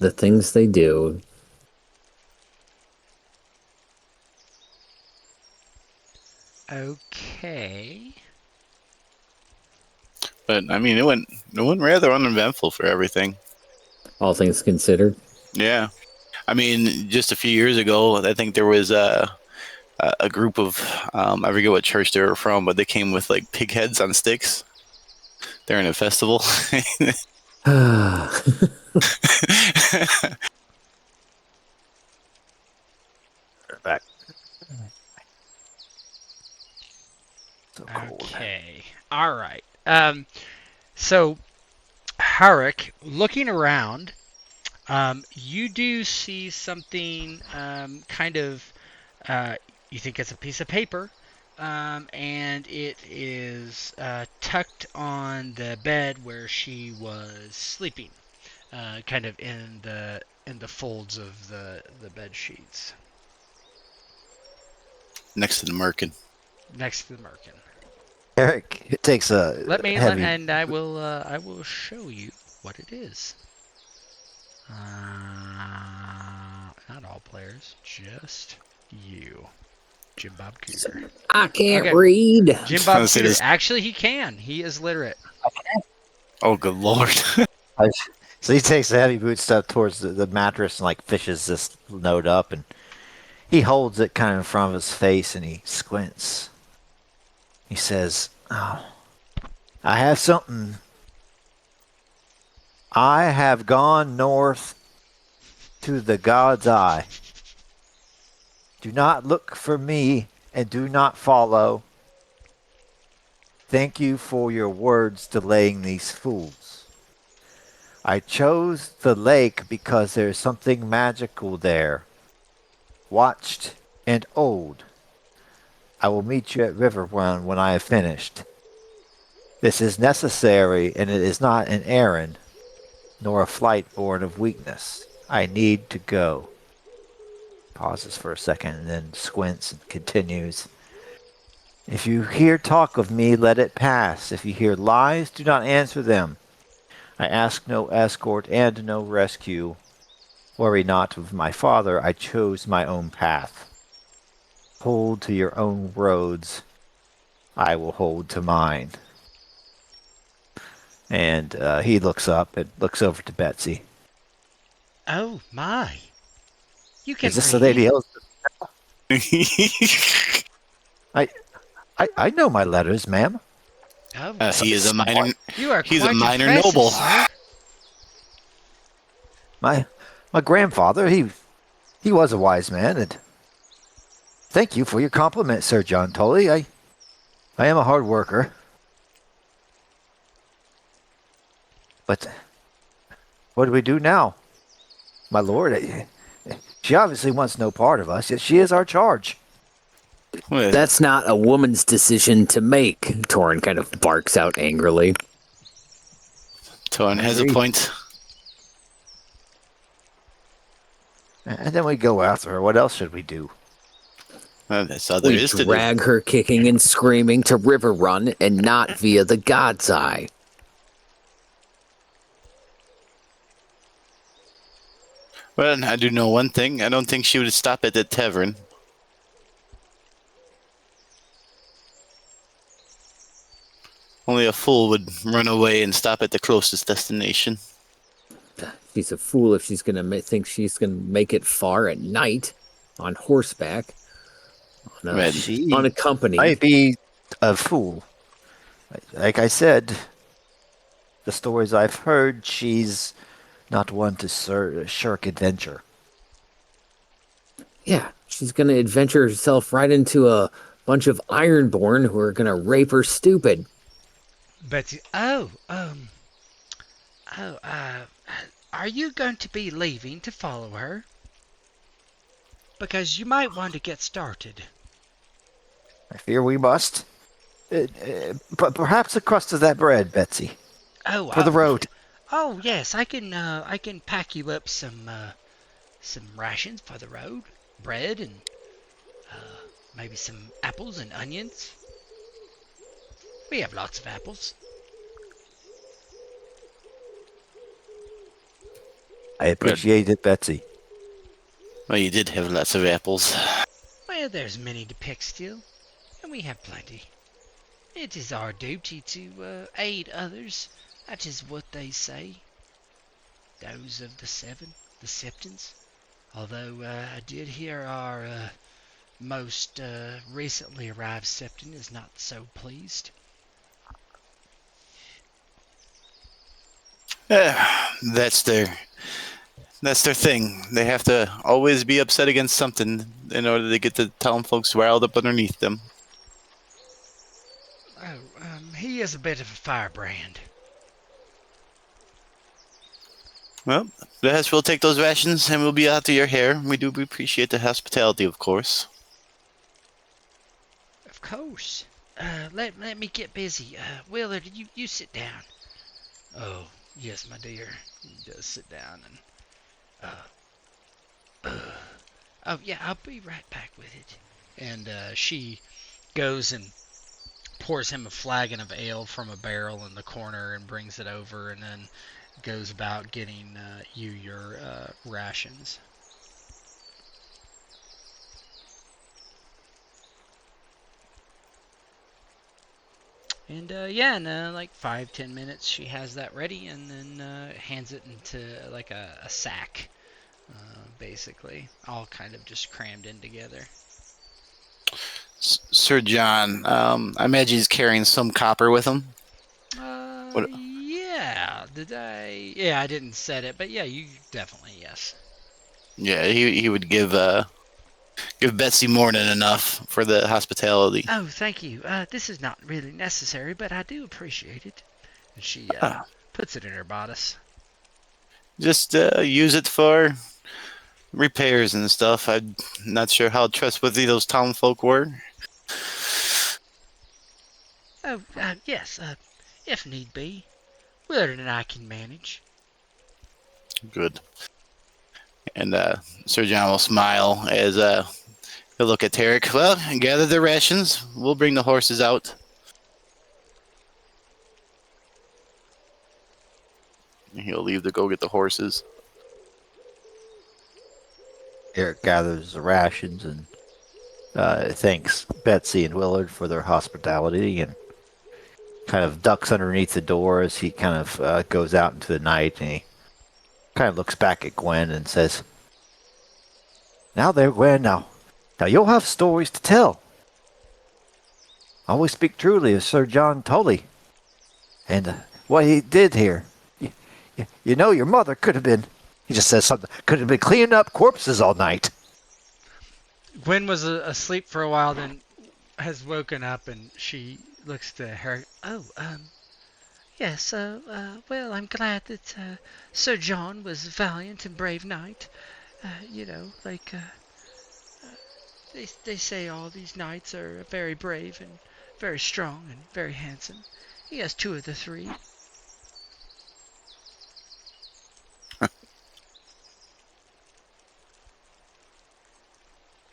The things they do. Okay. But I mean, it went rather uneventful for everything. All things considered. Yeah, I mean, just a few years ago, I think there was a group of I forget what church they were from, but they came with like pig heads on sticks. They're in a festival. Back. So cold. Okay. All right. So, Harik, looking around, you do see something kind of, you think it's a piece of paper, and it is tucked on the bed where she was sleeping, kind of in the folds of the bed sheets. Next to the Merkin. Next to the Merkin. Eric takes a heavy. And I will show you what it is. Not all players, just you, Jim Bob Cooter. I can't Okay. read. Jim Bob Cooter. Actually, he can. He is literate. Oh, good lord. So he takes a heavy boot step towards the mattress and like fishes this note up, and he holds it kind of in front of his face and he squints. He says, "Oh, I have something. I have gone north to the God's eye. Do not look for me and do not follow. Thank you for your words delaying these fools. I chose the lake because there is something magical there. Watched and old. I will meet you at River Run when I have finished. This is necessary, and it is not an errand, nor a flight born of weakness. I need to go." Pauses for a second and then squints and continues. "If you hear talk of me, let it pass. If you hear lies, do not answer them. I ask no escort and no rescue. Worry not of my father. I chose my own path. Hold to your own roads. I will hold to mine." And he looks up and looks over to Betsy. Oh my! You can. Is this the Lady Elsbeth? I know my letters, ma'am. Oh, he is a minor. you are He's quite a minor impressive, noble. sir. My grandfather, he was a wise man, and thank you for your compliment, Sir John Tully. I am a hard worker. But what do we do now? My lord, she obviously wants no part of us, yet she is our charge. That's not a woman's decision to make, Torin kind of barks out angrily. Torin has a point. And then we go after her. What else should we do? That's all there We is to do. drag her kicking and screaming to River Run and not via the God's Eye. Well, I do know one thing. I don't think she would stop at the tavern. Only a fool would run away and stop at the closest destination. She's a fool if she's going to think she's going to make it far at night on horseback. Unaccompanied. Might be a fool. Like I said, the stories I've heard, she's not one to shirk adventure. Yeah, she's going to adventure herself right into a bunch of Ironborn who are going to rape her stupid. Betsy, are you going to be leaving to follow her? Because you might want to get started. I fear we must. But perhaps a crust of that bread, Betsy. For the road. Oh yes, I can pack you up some rations for the road, bread and maybe some apples and onions. We have lots of apples. I appreciate it, Betsy. Well, you did have lots of apples. Well, there's many to pick still, and we have plenty. It is our duty to aid others. That is what they say. Those of the seven, the Septons. Although I did hear our most recently arrived Septon is not so pleased. That's their thing. They have to always be upset against something in order to get the town folks riled up underneath them. Oh, he is a bit of a firebrand. Well, perhaps we'll take those rations and we'll be out to your hair. We do appreciate the hospitality, of course. Of course. Let me get busy. Willard, you sit down. Oh, yes, my dear. He does sit down and oh yeah, I'll be right back with it. and she goes and pours him a flagon of ale from a barrel in the corner and brings it over, and then goes about getting you your rations. And in like 5-10 minutes, she has that ready, and then hands it into like a sack, basically, all kind of just crammed in together. Sir John, I imagine he's carrying some copper with him. What? Yeah. Did I? Yeah, I didn't set it, but yeah, you definitely, yes. Yeah, he would give Betsy more than enough for the hospitality. Oh, thank you. This is not really necessary, but I do appreciate it. And she puts it in her bodice. Just use it for repairs and stuff. I'm not sure how trustworthy those town folk were. Oh, yes, if need be. Better than I can manage. Good. And Sir John will smile as he'll look at Tarek. Well, gather the rations. We'll bring the horses out. He'll leave to go get the horses. Eric gathers the rations and thanks Betsy and Willard for their hospitality and kind of ducks underneath the door as he kind of goes out into the night, and he kind of looks back at Gwen and says, "Now there, Gwen, now you'll have stories to tell. Always speak truly as Sir John Tully. And what he did here. You know your mother could have been," he just says something, "could have been cleaning up corpses all night." Gwen was asleep for a while, then has woken up, and she looks to her. Oh, yes, well, I'm glad that Sir John was a valiant and brave knight. They say all these knights are very brave and very strong and very handsome. He has 2 of the 3.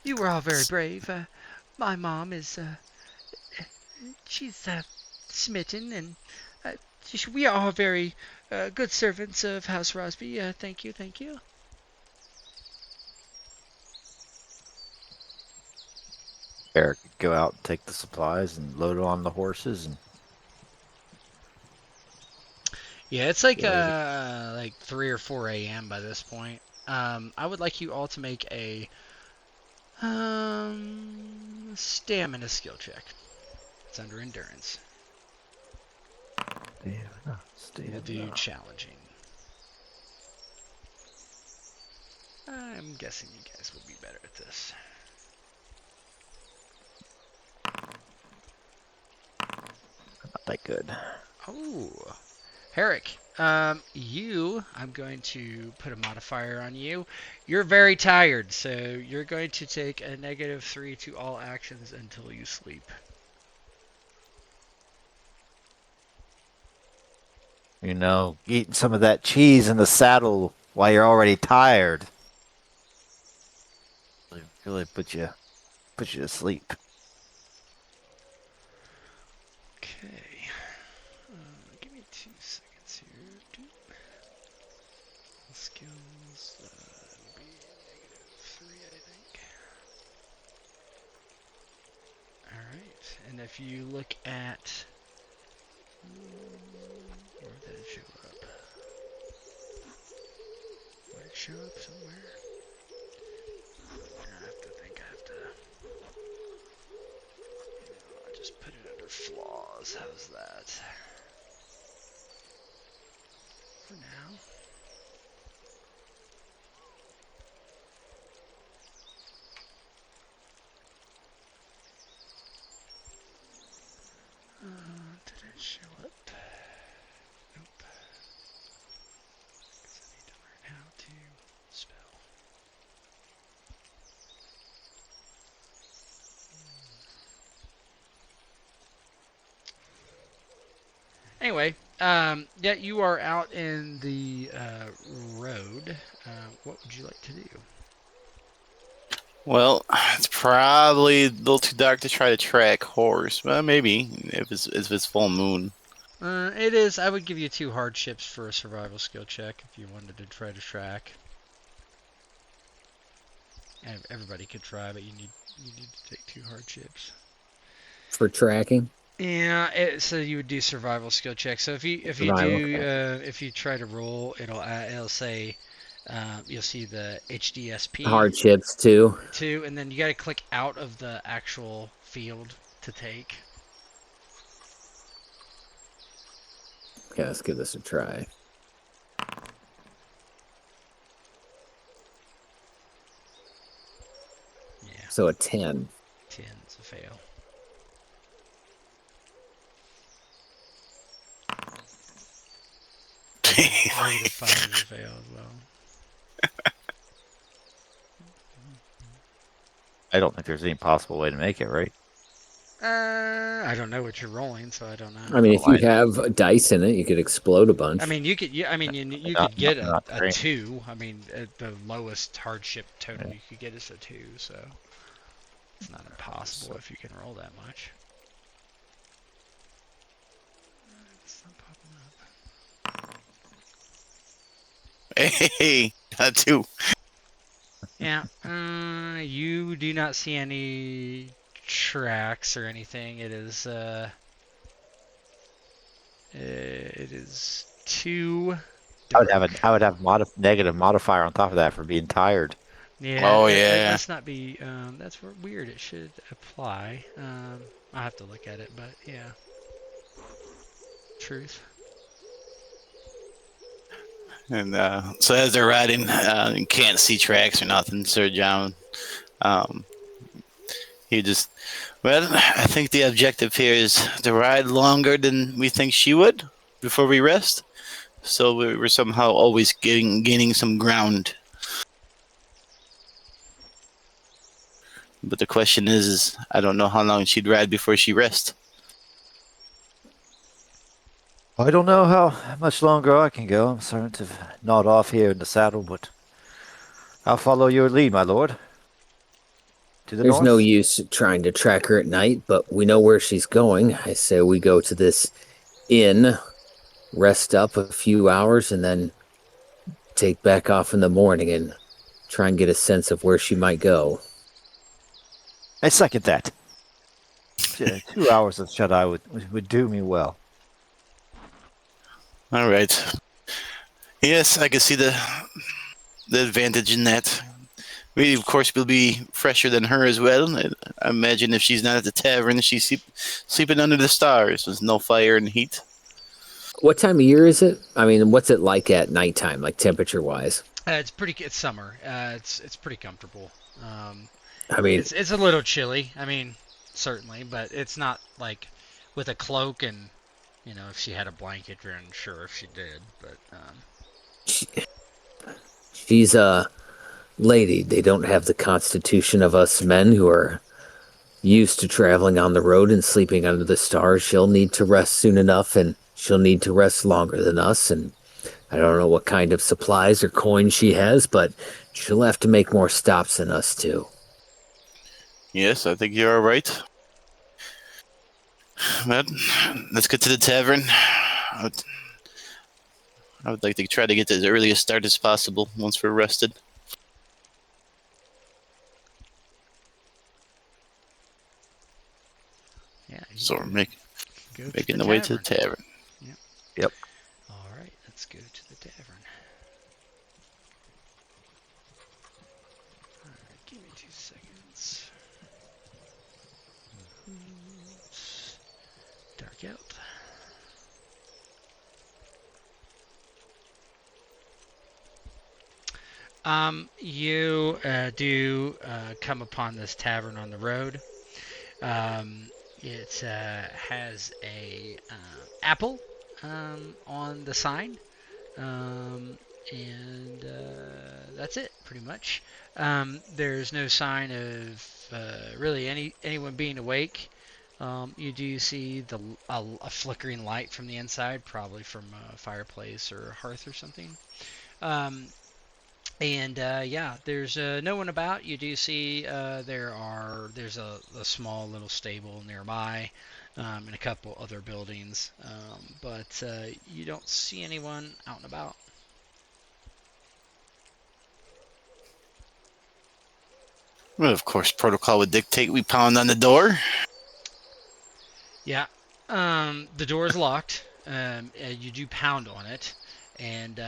You were all very brave. My mom is, she's smitten, and we are all very good servants of House Rosby. Thank you, thank you. Eric could go out and take the supplies and load it on the horses. And yeah, it's like 3 or 4 a.m. by this point. I would like you all to make a stamina skill check. It's under endurance. We'll do challenging. I'm guessing you guys will be better at this. Not that good. Oh, Herrick, I'm going to put a modifier on you. You're very tired, so you're going to take a -3 to all actions until you sleep. You know, eating some of that cheese in the saddle while you're already tired really put you to sleep. Okay. Give me 2 seconds here. Skills will be -3, I think. Alright, and if you look at... where did it show up? Did it show up somewhere? I just put it under flaws. How's that? For now. Did it show up? Nope. Because I need to learn how to spell. Anyway, yeah, you are out in the road. What would you like to do? Well, it's probably a little too dark to try to track horse. Well, maybe if it's full moon. It is. I would give you 2 hardships for a survival skill check if you wanted to try to track. And everybody could try, but you need to take 2 hardships for tracking. Yeah, so you would do survival skill check. So if you if you try to roll, it'll say you'll see the HDSP hardships too, and then you got to click out of the actual field to take. Okay, let's give this a try. Yeah. So a 10. 10's a fail. -5 is a fail as well. I don't think there's any possible way to make it, right? I don't know what you're rolling, so I don't know. I mean, if you have a dice in it, you could explode a bunch. I mean, you could. I mean, you could get a 2. I mean, at the lowest hardship total you could get is a 2. So it's not impossible if you can roll that much. It's not popping up. Hey, got 2. Yeah. You do not see any tracks or anything. It is 2. I would have negative modifier on top of that for being tired. Yeah. Oh yeah. Must not be. That's weird. It should apply. I'll have to look at it, but yeah. Truth. And so as they're riding, you can't see tracks or nothing. Sir John, he just, well, I think the objective here is to ride longer than we think she would before we rest. So we're somehow always gaining some ground. But the question is I don't know how long she'd ride before she rests. I don't know how much longer I can go. I'm starting to nod off here in the saddle, but I'll follow your lead, my lord. There's no use trying to track her at night, but we know where she's going. I say we go to this inn, rest up a few hours, and then take back off in the morning and try and get a sense of where she might go. I second that. 2 hours of shut-eye would do me well. All right. Yes, I can see the advantage in that. We, of course, will be fresher than her as well. I imagine if she's not at the tavern, she's sleeping under the stars with no fire and heat. What time of year is it? I mean, what's it like at nighttime, like temperature-wise? It's summer. It's pretty comfortable. I mean, it's a little chilly. I mean, certainly, but it's not like with a cloak and, you know, if she had a blanket, then sure, if she did. But she's a lady. They don't have the constitution of us men who are used to traveling on the road and sleeping under the stars. She'll need to rest soon enough, and she'll need to rest longer than us. And I don't know what kind of supplies or coins she has, but she'll have to make more stops than us too. Yes, I think you're right. Well, let's get to the tavern. I would like to try to get to as early a start as possible once we're rested. yeah. So we're making the way to the tavern. Yep. All right, let's go to the tavern. All right, give me 2 seconds. Dark out. You do come upon this tavern on the road. It has a apple on the sign, and that's it pretty much. There's no sign of really anyone being awake. You do see a flickering light from the inside, probably from a fireplace or a hearth or something. And yeah, there's no one about. You do see there's a small little stable nearby, and a couple other buildings, but you don't see anyone out and about. Well, of course, protocol would dictate we pound on the door. Yeah, the door is locked. You do pound on it, and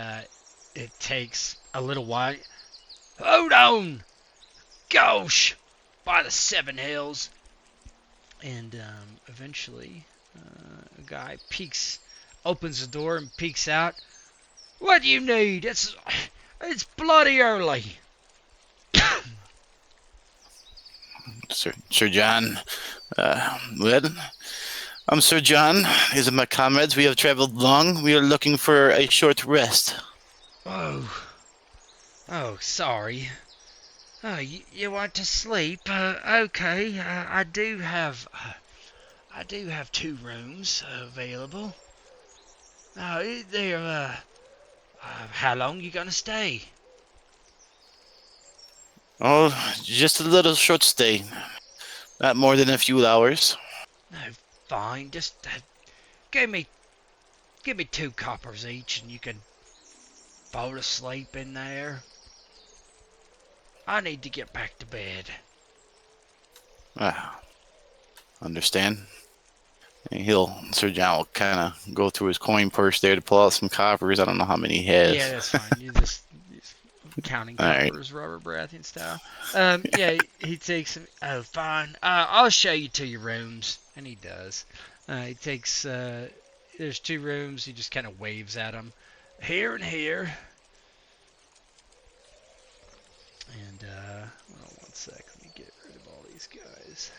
it takes a little while. Hold on! Gosh! By the Seven Hills! And eventually, a guy opens the door and peeks out. What do you need? It's bloody early. Sir John. Well, I'm Sir John. These are my comrades. We have traveled long. We are looking for a short rest. Oh, sorry. Oh, you want to sleep? Okay. I do have 2 rooms available. How long you gonna stay? Oh, just a little short stay. Not more than a few hours. No, fine. Just give me 2 coppers each, and you can fall asleep in there. I need to get back to bed. Understand. And Sir John will kind of go through his coin purse there to pull out some coppers. I don't know how many he has. Yeah, that's fine. You just counting coppers, Robert Baratheon style. Yeah, he takes him. Oh, fine. I'll show you to your rooms, and he does. He takes. There's 2 rooms. He just kind of waves at them, here and here. And hold on one sec. Let me get rid of all these guys.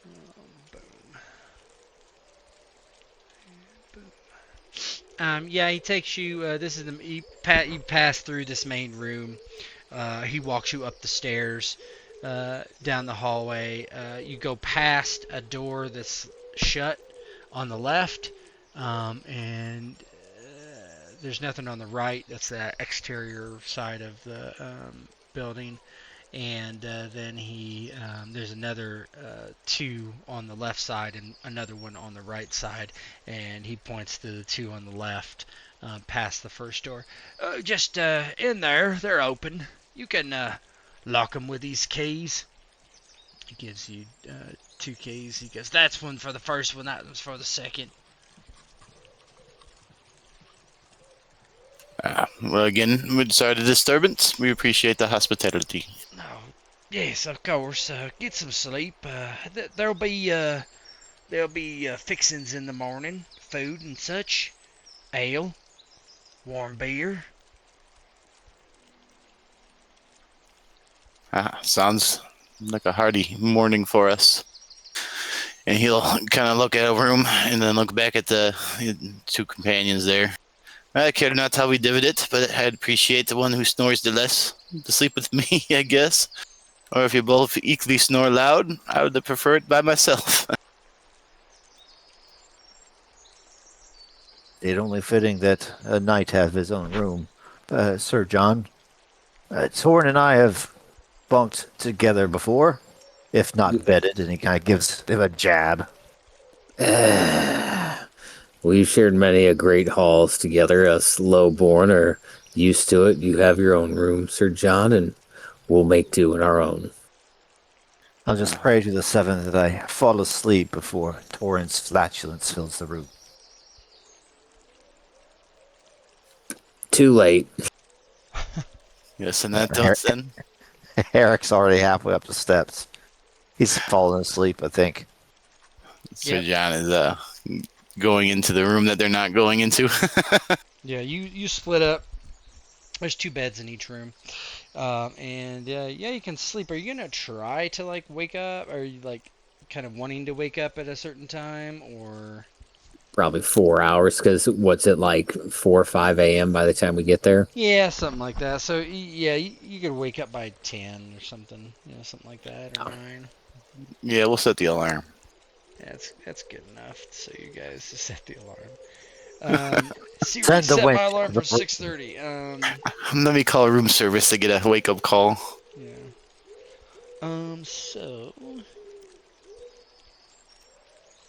Boom. Boom. Yeah, he takes you. This is you pass through this main room. He walks you up the stairs, down the hallway. You go past a door that's shut on the left, and there's nothing on the right. That's the exterior side of the building. And then there's another 2 on the left side and another one on the right side. And he points to the 2 on the left, past the first door. Just in there, they're open. You can lock them with these keys. He gives you 2 keys. He goes, that's one for the first one, that one's for the second. Well, again, we're sorry the disturbance. We appreciate the hospitality. Oh, yes, of course. Get some sleep. There'll be fixings in the morning, food and such, ale, warm beer. Sounds like a hearty morning for us. And he'll kind of look at a room and then look back at the 2 companions there. I care not how we divide it, but I'd appreciate the one who snores the less to sleep with me, I guess. Or if you both equally snore loud, I would prefer it by myself. It only fitting that a knight have his own room. Sir John, Torn and I have bunked together before, if not bedded, and he kind of gives him a jab. We've shared many a great halls together. Us low-born are used to it. You have your own room, Sir John, and we'll make do in our own. I'll just pray to the 7 that I fall asleep before Torrent's flatulence fills the room. Too late. Yes, and that does then. Eric's already halfway up the steps. He's fallen asleep, I think. Sir John is going into the room that they're not going into. Yeah, you split up. There's 2 beds in each room, and yeah, you can sleep. Are you gonna try to wake up? Are you kind of wanting to wake up at a certain time, or? Probably 4 hours, because what's it like 4 or 5 a.m. by the time we get there? Yeah, something like that. So yeah, you could wake up by 10 or something, something like that, or 9. Yeah, we'll set the alarm. Yeah, that's good enough. So you guys just set the alarm. See, Send the reset wind. my alarm for 6:30. Let me call room service to get a wake up call. Yeah. So.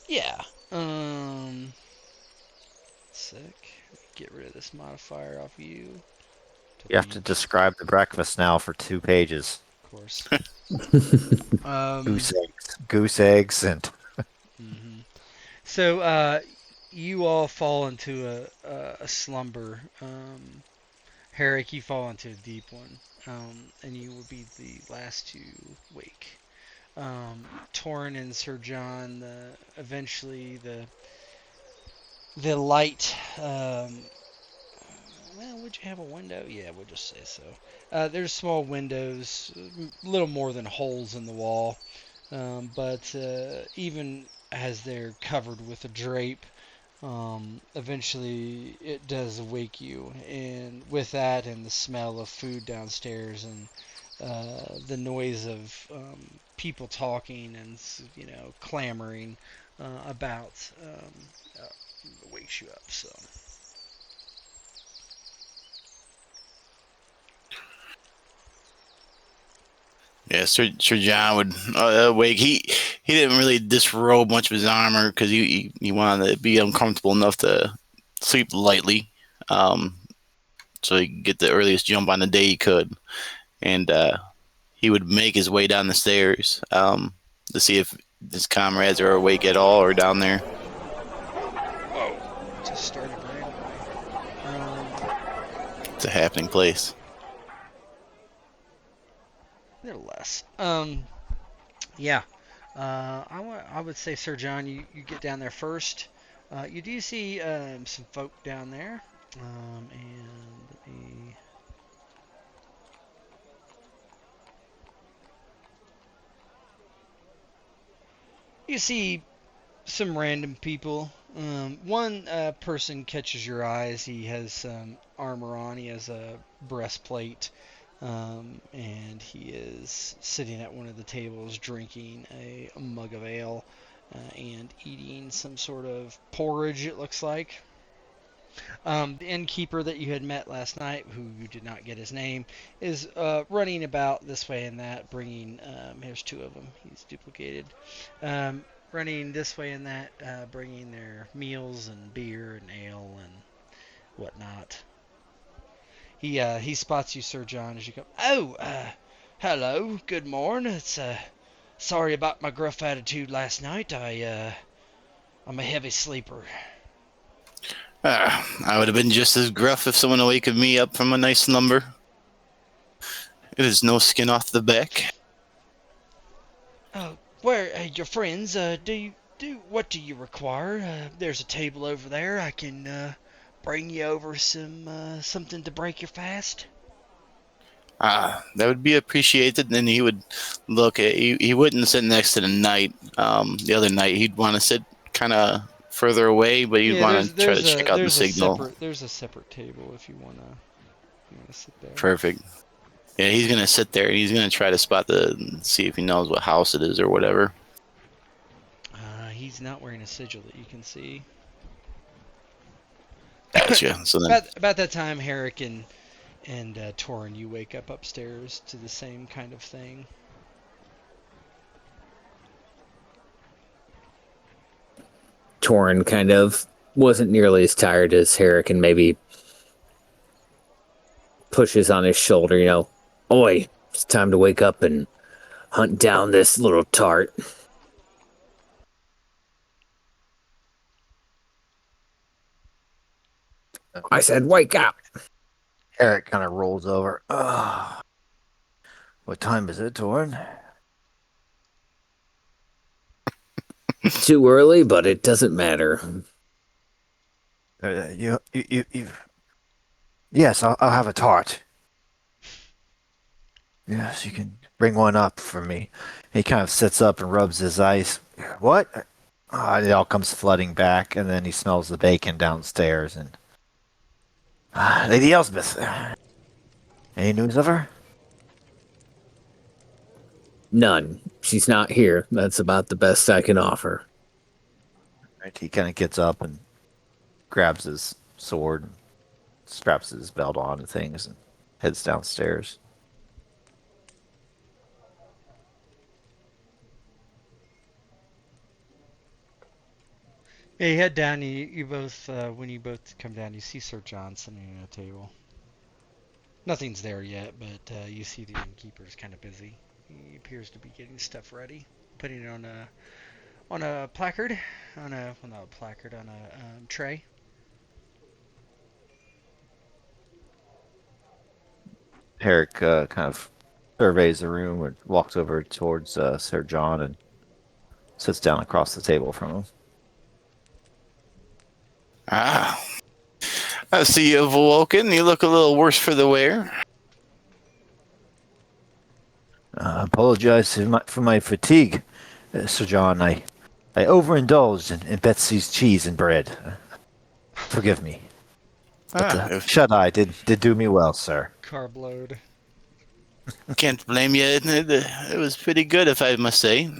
Yeah. Sick. Get rid of this modifier off you. You have to describe the breakfast now for 2 pages. Of course. Goose eggs, and Mm-hmm. So, you all fall into a slumber. Herrick, you fall into a deep one, and you will be the last to wake. Torrin and Sir John, eventually the light. Well, would you have a window? Yeah, we'll just say so. There's small windows, a little more than holes in the wall, but even as they're covered with a drape, eventually it does wake you, and with that and the smell of food downstairs and the noise of people talking and clamoring about wakes you up. So. Yeah, Sir John would wake. He didn't really disrobe much of his armor because he wanted to be uncomfortable enough to sleep lightly, so he could get the earliest jump on the day he could, and he would make his way down the stairs to see if his comrades are awake at all or down there. Whoa! Just started randomly. It's a happening place. Little less. Yeah. I would say, Sir John, you get down there first. You do see some folk down there. And let me. You see some random people. One person catches your eyes. He has some armor on. He has a breastplate. And he is sitting at one of the tables drinking a mug of ale and eating some sort of porridge, it looks like. The innkeeper that you had met last night, who you did not get his name, is running about this way and that, bringing, here's 2 of them, he's duplicated, running this way and that, bringing their meals and beer and ale and whatnot. He spots you, Sir John, as you come. Oh, hello. Good morning. It's sorry about my gruff attitude last night. I'm a heavy sleeper. I would have been just as gruff if someone awakened me up from a nice slumber. It is no skin off the back. Where your friends? What do you require? There's a table over there. I can bring you over something to break your fast. That would be appreciated. And he would look at he wouldn't sit next to the knight. The other night he'd want to sit kind of further away, but he'd want to try to check out the signal. There's a separate table if you wanna sit there. Perfect. Yeah, he's gonna sit there and he's gonna try to see if he knows what house it is or whatever. He's not wearing a sigil that you can see. Gotcha. So then, about that time, Herrick and Torrin, you wake up upstairs to the same kind of thing. Torrin kind of wasn't nearly as tired as Herrick and maybe pushes on his shoulder, Oi, it's time to wake up and hunt down this little tart. I said, wake up. Eric kind of rolls over. What time is it, Torrin? Too early, but it doesn't matter. Yes, I'll have a tart. Yes, you can bring one up for me. He kind of sits up and rubs his eyes. What? It all comes flooding back, and then he smells the bacon downstairs. And Lady Elsbeth, any news of her? None. She's not here. That's about the best I can offer. Right, he kind of gets up and grabs his sword, and straps his belt on and things, and heads downstairs. Yeah, you head down. You both, when you both come down, you see Sir John sitting at a table. Nothing's there yet, but you see the innkeeper's kind of busy. He appears to be getting stuff ready, putting it on a placard, on a well, not a placard, on a tray. Herrick kind of surveys the room and walks over towards Sir John and sits down across the table from him. Ah, I see you've awoken. You look a little worse for the wear. I apologize for my fatigue, Sir John. I overindulged in Betsy's cheese and bread. Forgive me. But the shut-eye did do me well, sir. Carb load. Can't blame you. It was pretty good, if I must say.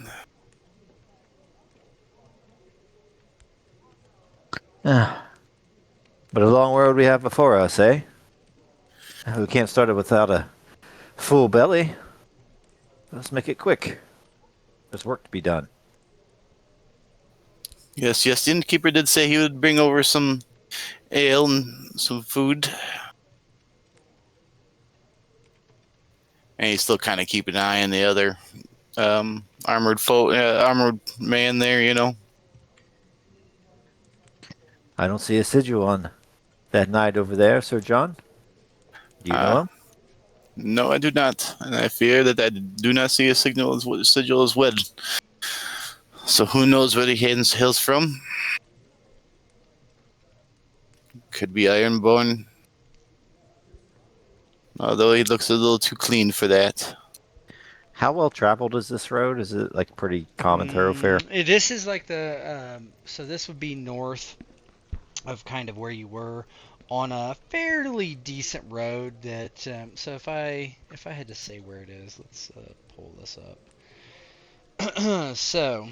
But a long road we have before us, eh? We can't start it without a full belly. Let's make it quick. There's work to be done. Yes, the innkeeper did say he would bring over some ale and some food. And he's still kind of keeping an eye on the other armored man there, you know. I don't see a sigil on that knight over there, Sir John. Do you know him? No, I do not. And I fear that I do not see a sigil as well. So who knows where he hails from? Could be Ironborn. Although he looks a little too clean for that. How well traveled is this road? Is it like pretty common thoroughfare? This is like the so this would be north of kind of where you were on a fairly decent road that so if I had to say where it is, let's pull this up. So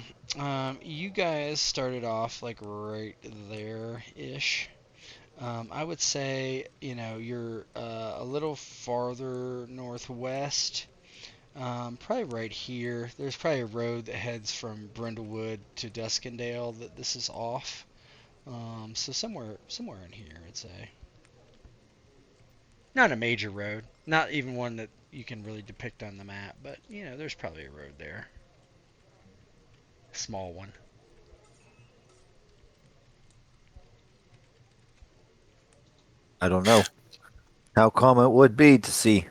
you guys started off like right there ish. I would say, you know, you're a little farther northwest, probably right here. There's probably a road that heads from Brindlewood to Duskendale that this is off. So somewhere in here, I'd say. Not a major road, not even one that you can really depict on the map, but you know, there's probably a road there. A small one. I don't know how common it would be to see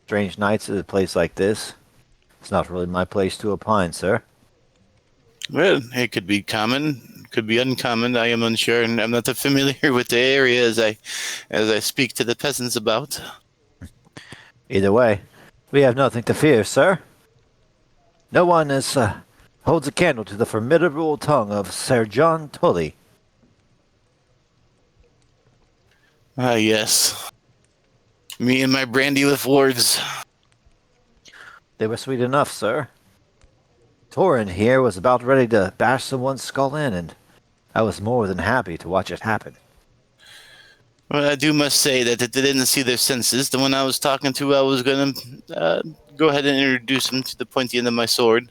strange knights at a place like this. It's not really my place to opine, sir. Well, it could be common, could be uncommon. I am unsure, and I'm not familiar with the area as I speak to the peasants about. Either way, we have nothing to fear, sir. No one holds a candle to the formidable tongue of Sir John Tully. Ah, yes. Me and my brandy with dwarves. They were sweet enough, sir. Torin here was about ready to bash someone's skull in, and I was more than happy to watch it happen. Well, I must say that they didn't see their senses. The one I was talking to, I was going to go ahead and introduce him to the pointy end of my sword.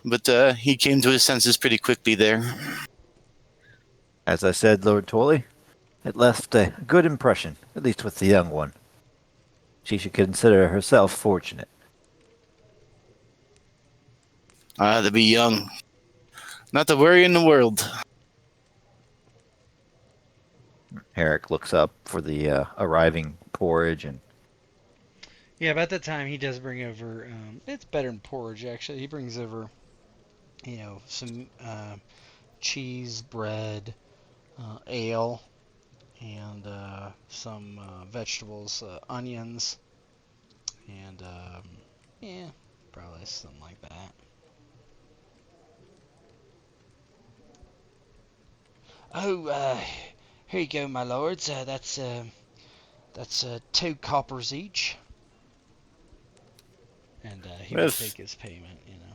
But he came to his senses pretty quickly there. As I said, Lord Tully, it left a good impression, at least with the young one. She should consider herself fortunate. To be young. Not to worry in the world. Herrick looks up for the arriving porridge and... Yeah, about that time he does bring over, it's better than porridge actually, he brings over, you know, some cheese, bread, ale, and some vegetables, onions, and yeah, probably something like that. Oh, here you go, my lords. That's 2 coppers each, and he will take his payment. You know.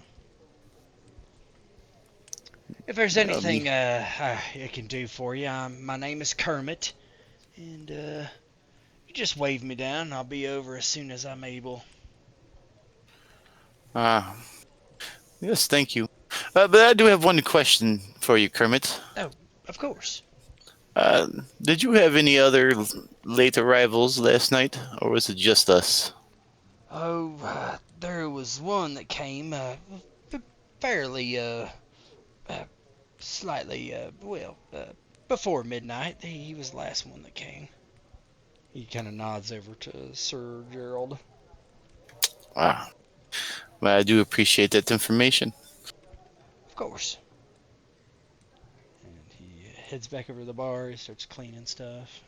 If there's That'll be- anything I can do for you, my name is Kermit, and you just wave me down, and I'll be over as soon as I'm able. Yes, thank you. But I do have one question for you, Kermit. Oh, of course. Did you have any other late arrivals last night, or was it just us? Oh, there was one that came fairly uh, slightly before midnight. He was the last one that came. He kind of nods over to Sir Gerald. Wow. Well, I do appreciate that information. Of course. And he heads back over to the bar. He starts cleaning stuff.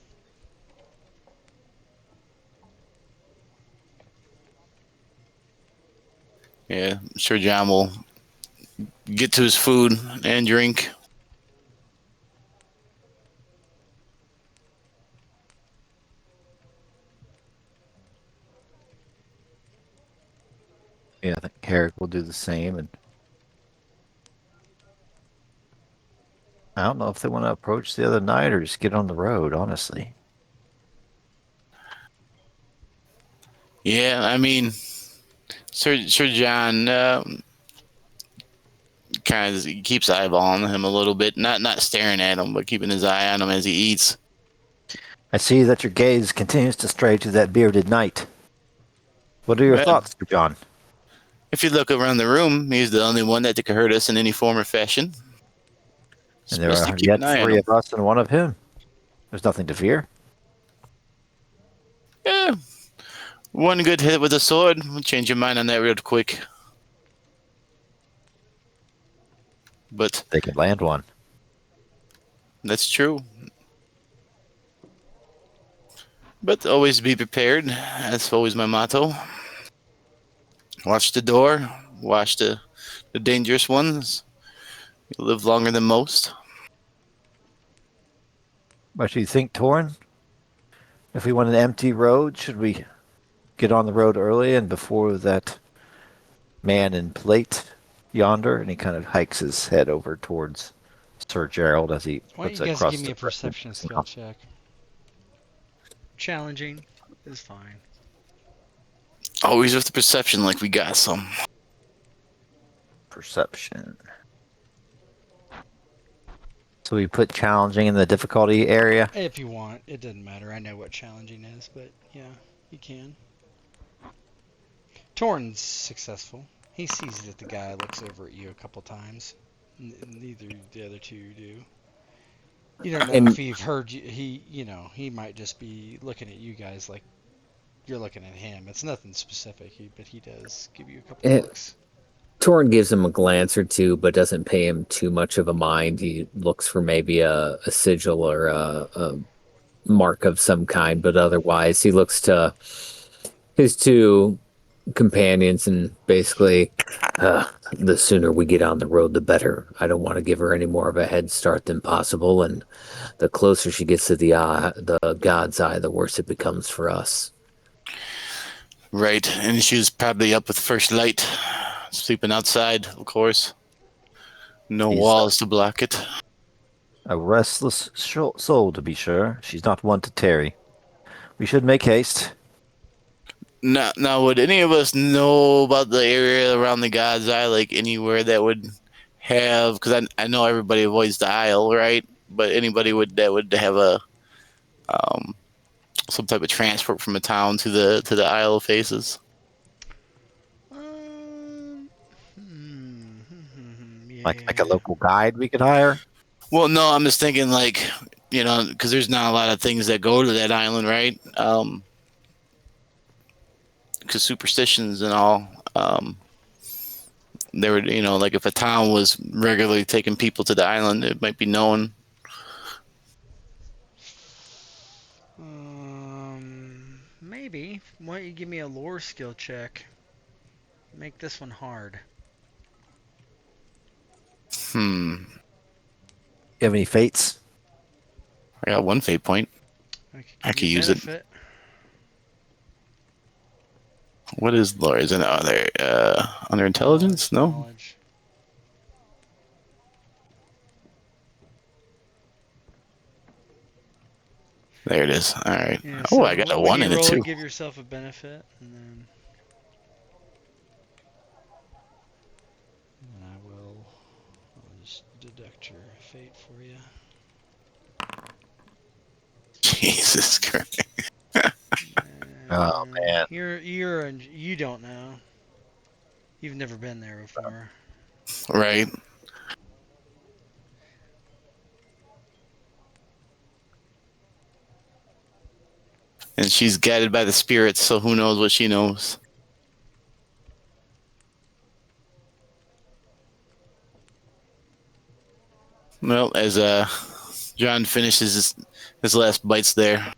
Yeah, Sir John will get to his food and drink. Yeah, I think Herrick will do the same. And I don't know if they want to approach the other night or just get on the road, honestly. Yeah, I mean, Sir John kind of keeps eyeballing him a little bit, not staring at him, but keeping his eye on him as he eats. I see that your gaze continues to stray to that bearded knight. What are your Well, thoughts, Sir John? if you look around the room, he's the only one that could hurt us in any form or fashion. And there Supposed to are keep yet an eye on 3 him. of us and 1 of him. There's nothing to fear. Yeah, one good hit with a sword will change your mind on that real quick. But They can land one. that's true. But always be prepared. That's always my motto. Watch the door. Watch the dangerous ones. You live longer than most. What do you think, Torn? If we want an empty road, should we get on the road early and before that man in plate yonder? And he kind of hikes his head over towards Sir Gerald as he Why don't puts you a guys crust give me a of bread perception in his skill mouth. check? Challenging is fine. Always with the perception like we got some. Perception. So we put challenging in the difficulty area. If you want, it doesn't matter. I know what challenging is, but yeah, you can. Torn's successful. He sees that the guy looks over at you a couple times. Neither the other two do. You don't know And if he's heard you. He might just be looking at you guys like you're looking at him. It's nothing specific, but he does give you a couple looks. Torn gives him a glance or two, but doesn't pay him too much of a mind. He looks for maybe a sigil or a mark of some kind, but otherwise he looks to his 2 companions and basically, the sooner we get on the road, the better. I don't want to give her any more of a head start than possible, and the closer she gets to the God's eye, the worse it becomes for us. Right, and she was probably up with first light, sleeping outside, of course. No He's walls to block it. a restless soul, to be sure. She's not one to tarry. We should make haste. Now, would any of us know about the area around the God's Eye, like anywhere that would have? Because I know everybody avoids the Isle, right? But anybody that would have a some type of transport from a town to the Isle of Faces. Yeah. Like a local guide we could hire. Well, no, I'm just thinking like because there's not a lot of things that go to that island, right? Because superstitions and all. There would, like if a town was regularly taking people to the island, it might be known. Maybe. Why don't you give me a lore skill check? Make this one hard. You have any fates? I got 1 fate point. I could use it. What is lore? Is it under intelligence? No. Knowledge. There it is. All right. Yeah, Oh, so I got a when 1 you in it roll too. it, give yourself a benefit, and I will. I'll just deduct your fate for you. Jesus Christ. Oh man. You don't know. You've never been there before. Right. And she's guided by the spirits, so who knows what she knows. Well, as John finishes his last bites there.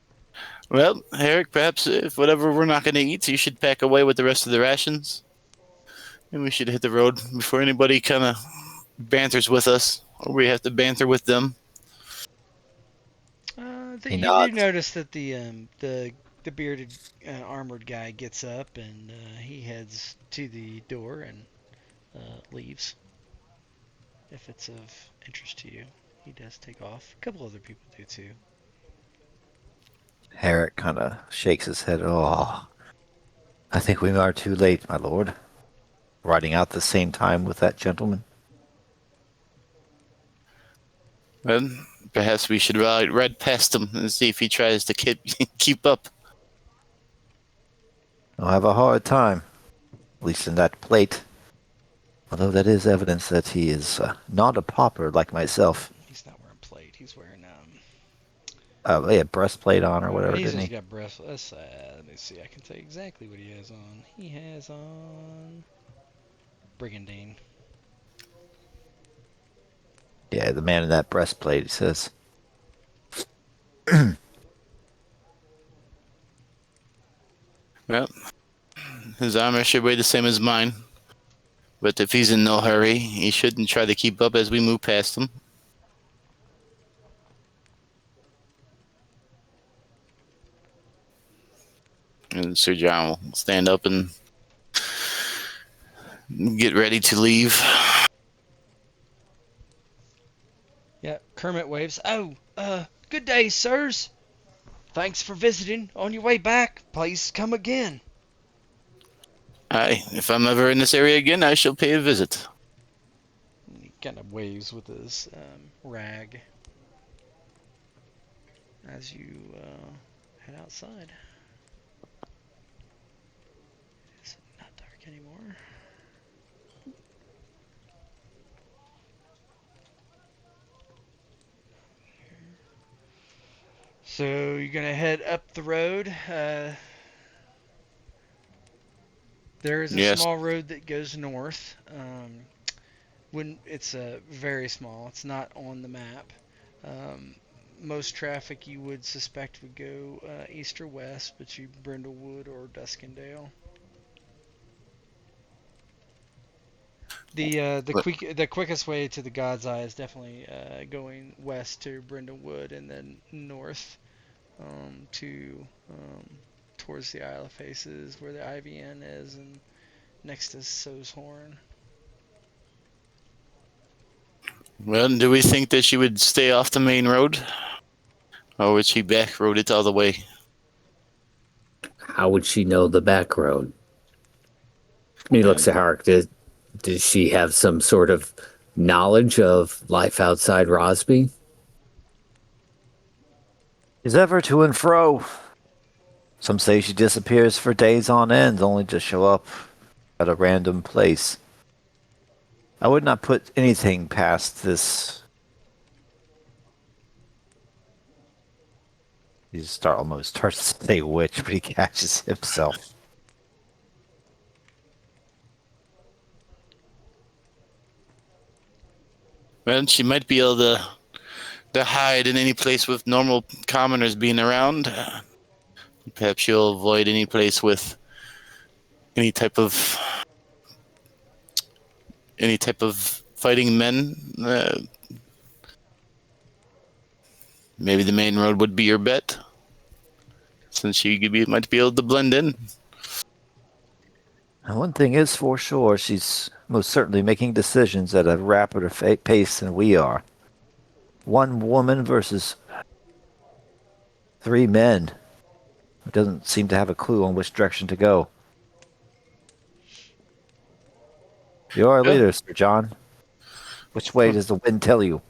Well, Eric, perhaps if whatever we're not going to eat, you should pack away with the rest of the rations. And we should hit the road before anybody kind of banters with us, or we have to banter with them. You do notice that the bearded armored guy gets up and he heads to the door and leaves. If it's of interest to you, he does take off. A couple other people do too. Herrick kind of shakes his head. Oh, I think we are too late, my lord. Riding out the same time with that gentleman. Well, perhaps we should ride past him and see if he tries to keep up. I'll have a hard time, at least in that plate. Although that is evidence that he is not a pauper like myself. He's not wearing plate. He's wearing He had breastplate on or whatever, he's didn't just he? got breast. Let me see. I can tell you exactly what he has on. He has on brigandine. Yeah, the man in that breastplate, he says. Well, his armor should weigh the same as mine. But if he's in no hurry, he shouldn't try to keep up as we move past him. And Sir John will stand up and get ready to leave. Yeah, Kermit waves. Oh, good day, sirs. Thanks for visiting. On your way back, please come again. Aye, if I'm ever in this area again, I shall pay a visit. He kind of waves with his rag as you head outside. It's not dark anymore. So you're gonna head up the road. There is a small road that goes north. When it's very small, it's not on the map. Most traffic you would suspect would go east or west, but you Brindlewood or Duskendale. The quickest way to the God's Eye is definitely going west to Brindlewood and then north to towards the Isle of Faces where the IVN is and next to So's Horn. Well, do we think that she would stay off the main road? Or would she back road it all the way? How would she know the back road? He looks at Hark. Does she have some sort of knowledge of life outside Rosby? She's ever to and fro. Some say she disappears for days on end, only to show up at a random place. I would not put anything past this. He almost starts to say witch, but he catches himself. Well, she might be able to hide in any place with normal commoners being around. Perhaps she'll avoid any place with any type of fighting men. Maybe the main road would be your bet, since she might be able to blend in. One thing is for sure, she's most certainly making decisions at a rapider pace than we are. One woman versus 3 men. It doesn't seem to have a clue on which direction to go. You're our leader, Sir John. Which way does the wind tell you?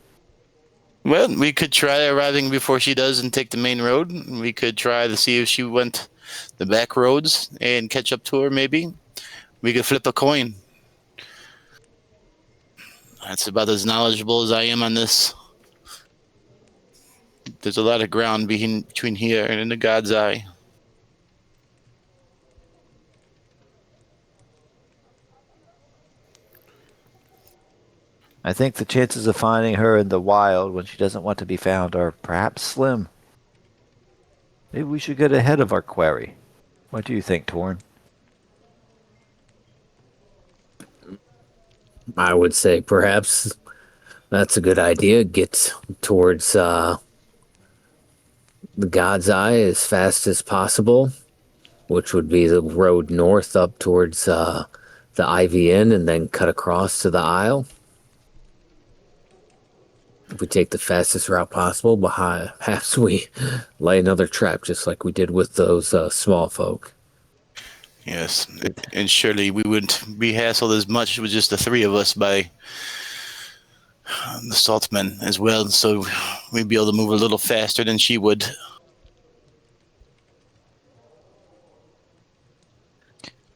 Well, we could try arriving before she does and take the main road. We could try to see if she went the back roads and catch up to her, maybe. We could flip a coin. That's about as knowledgeable as I am on this. There's a lot of ground between here and in the God's Eye. I think the chances of finding her in the wild when she doesn't want to be found are perhaps slim. Maybe we should get ahead of our quarry. What do you think, Torn? I would say perhaps that's a good idea. Get towards the God's Eye as fast as possible, which would be the road north up towards the Ivy Inn, and then cut across to the Isle. If we take the fastest route possible, perhaps we lay another trap, just like we did with those small folk. Yes, and surely we wouldn't be hassled as much with just the 3 of us by the saltmen as well, so we'd be able to move a little faster than she would.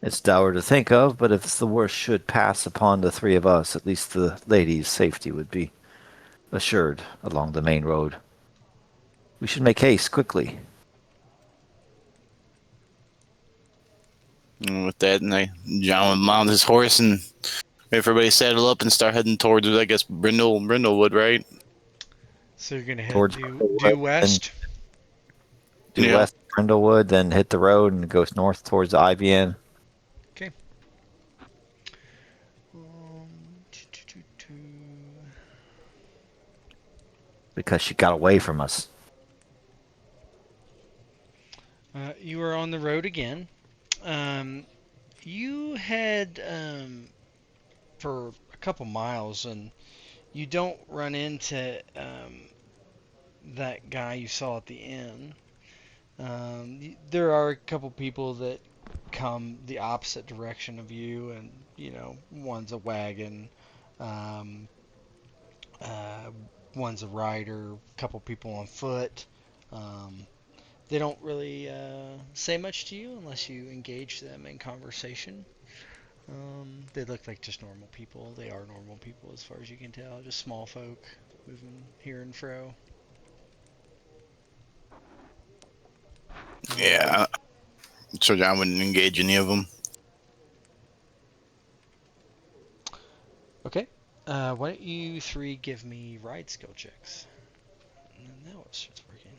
It's dour to think of, but if the worst should pass upon the 3 of us, at least the lady's safety would be assured along the main road. We should make haste quickly. And with that, John would mount his horse and everybody saddle up and start heading towards, I guess, Brindlewood, right? So you're gonna head Towards due west. Due Yeah. west of Brindlewood, then hit the road and goes north towards the IBN. Okay. Because she got away from us. You are on the road again. You head for a couple miles, and you don't run into that guy you saw at the inn. There are a couple people that come the opposite direction of you, and one's a wagon, um, uh, one's a rider, a couple people on foot. They don't really say much to you unless you engage them in conversation. They look like just normal people. They are normal people as far as you can tell. Just small folk moving here and fro. Yeah. So John wouldn't engage any of them. Okay. Why don't you 3 give me ride skill checks? And now it starts working.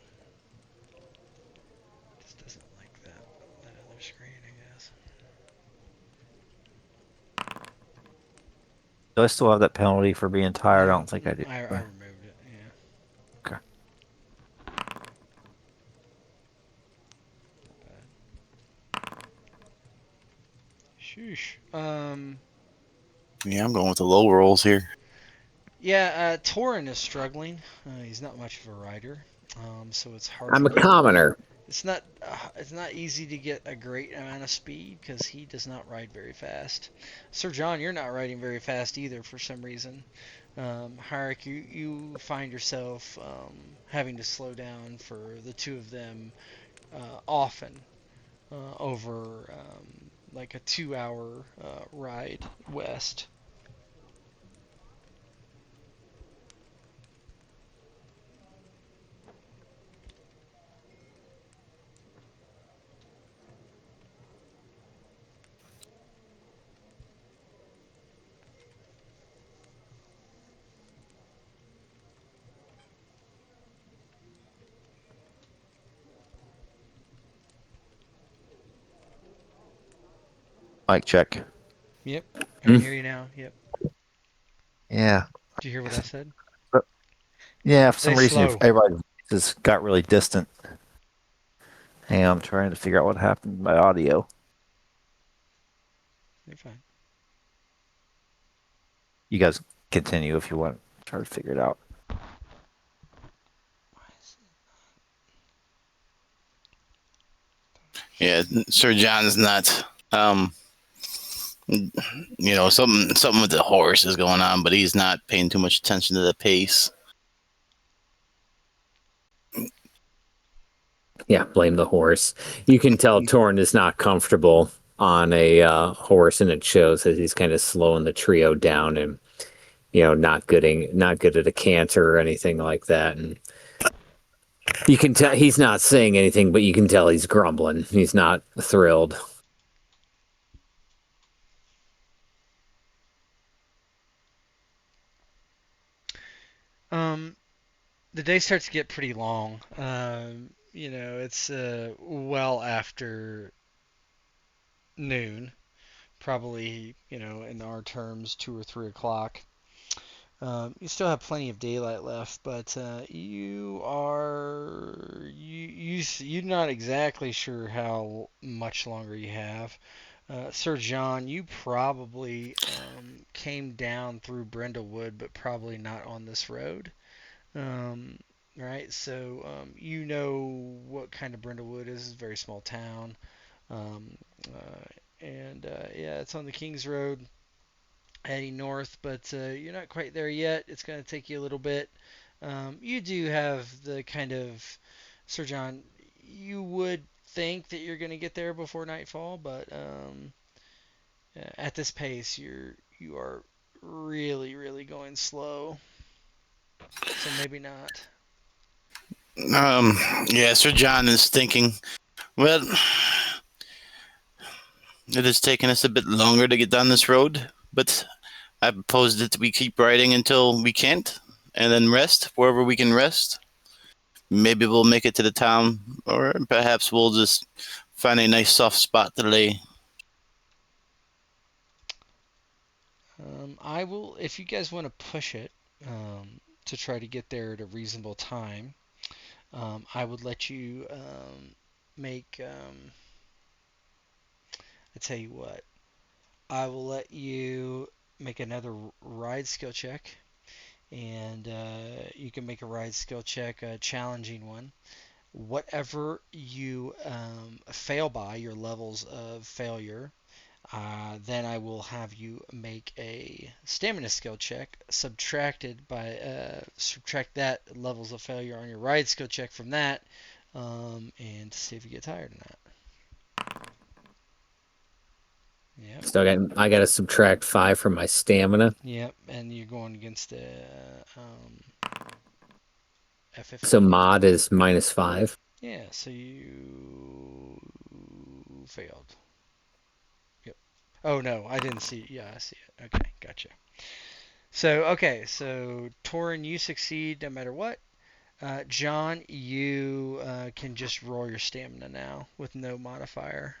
This doesn't like that other screen, I guess. Do I still have that penalty for being tired? I don't think I do. I removed it, yeah. Okay. Sheesh. Yeah, I'm going with the low rolls here. Yeah, Torin is struggling. He's not much of a rider, so it's hard. I'm a commoner. It's not easy to get a great amount of speed because he does not ride very fast. Sir John, you're not riding very fast either for some reason. Hyric, you find yourself having to slow down for the 2 of them often over like a 2-hour ride west. Mic check. Yep, I can hear you now. Yep. Yeah. Did you hear what I said? Yeah, for some Stay reason slow. everybody just got really distant. Hang on, I'm trying to figure out what happened to my audio. You're fine. You guys continue if you want. Try to figure it out. Why is it Yeah, Sir John's not. Something with the horse is going on, but he's not paying too much attention to the pace. Yeah, blame the horse. You can tell Torn is not comfortable on a horse, and it shows as he's kind of slowing the trio down and not good at a canter or anything like that. And you can tell he's not saying anything, but you can tell he's grumbling. He's not thrilled. The day starts to get pretty long. It's well after noon, probably, in our terms, 2 or 3 o'clock. You still have plenty of daylight left, but you're not exactly sure how much longer you have. Sir John, you probably came down through Brindlewood, but probably not on this road. Um, right, so you know what kind of Brindlewood is. It's a very small town. Um, yeah, it's on the King's Road heading north, but you're not quite there yet. It's going to take you a little bit. You do have the kind of, Sir John, you would think that you're going to get there before nightfall, but at this pace, you are really, really going slow. So maybe not. Yeah, Sir John is thinking, well, it has taken us a bit longer to get down this road, but I propose that we keep riding until we can't, and then rest wherever we can rest. Maybe we'll make it to the town, or perhaps we'll just find a nice soft spot to lay. I will, if you guys want to push it to try to get there at a reasonable time, I would let you make. I tell you what, I will let you make another ride skill check, and you can make a ride skill check, a challenging one. Whatever you fail by, your levels of failure, then I will have you make a stamina skill check, subtract that levels of failure on your ride skill check from that, and see if you get tired or not. Yep. So I got to subtract 5 from my stamina. Yep, and you're going against the F15. So mod is -5. Yeah, so you failed. Yep. Oh no, I didn't see it. Yeah, I see it. Okay, gotcha. So Torin, you succeed no matter what. John, you can just roll your stamina now with no modifier.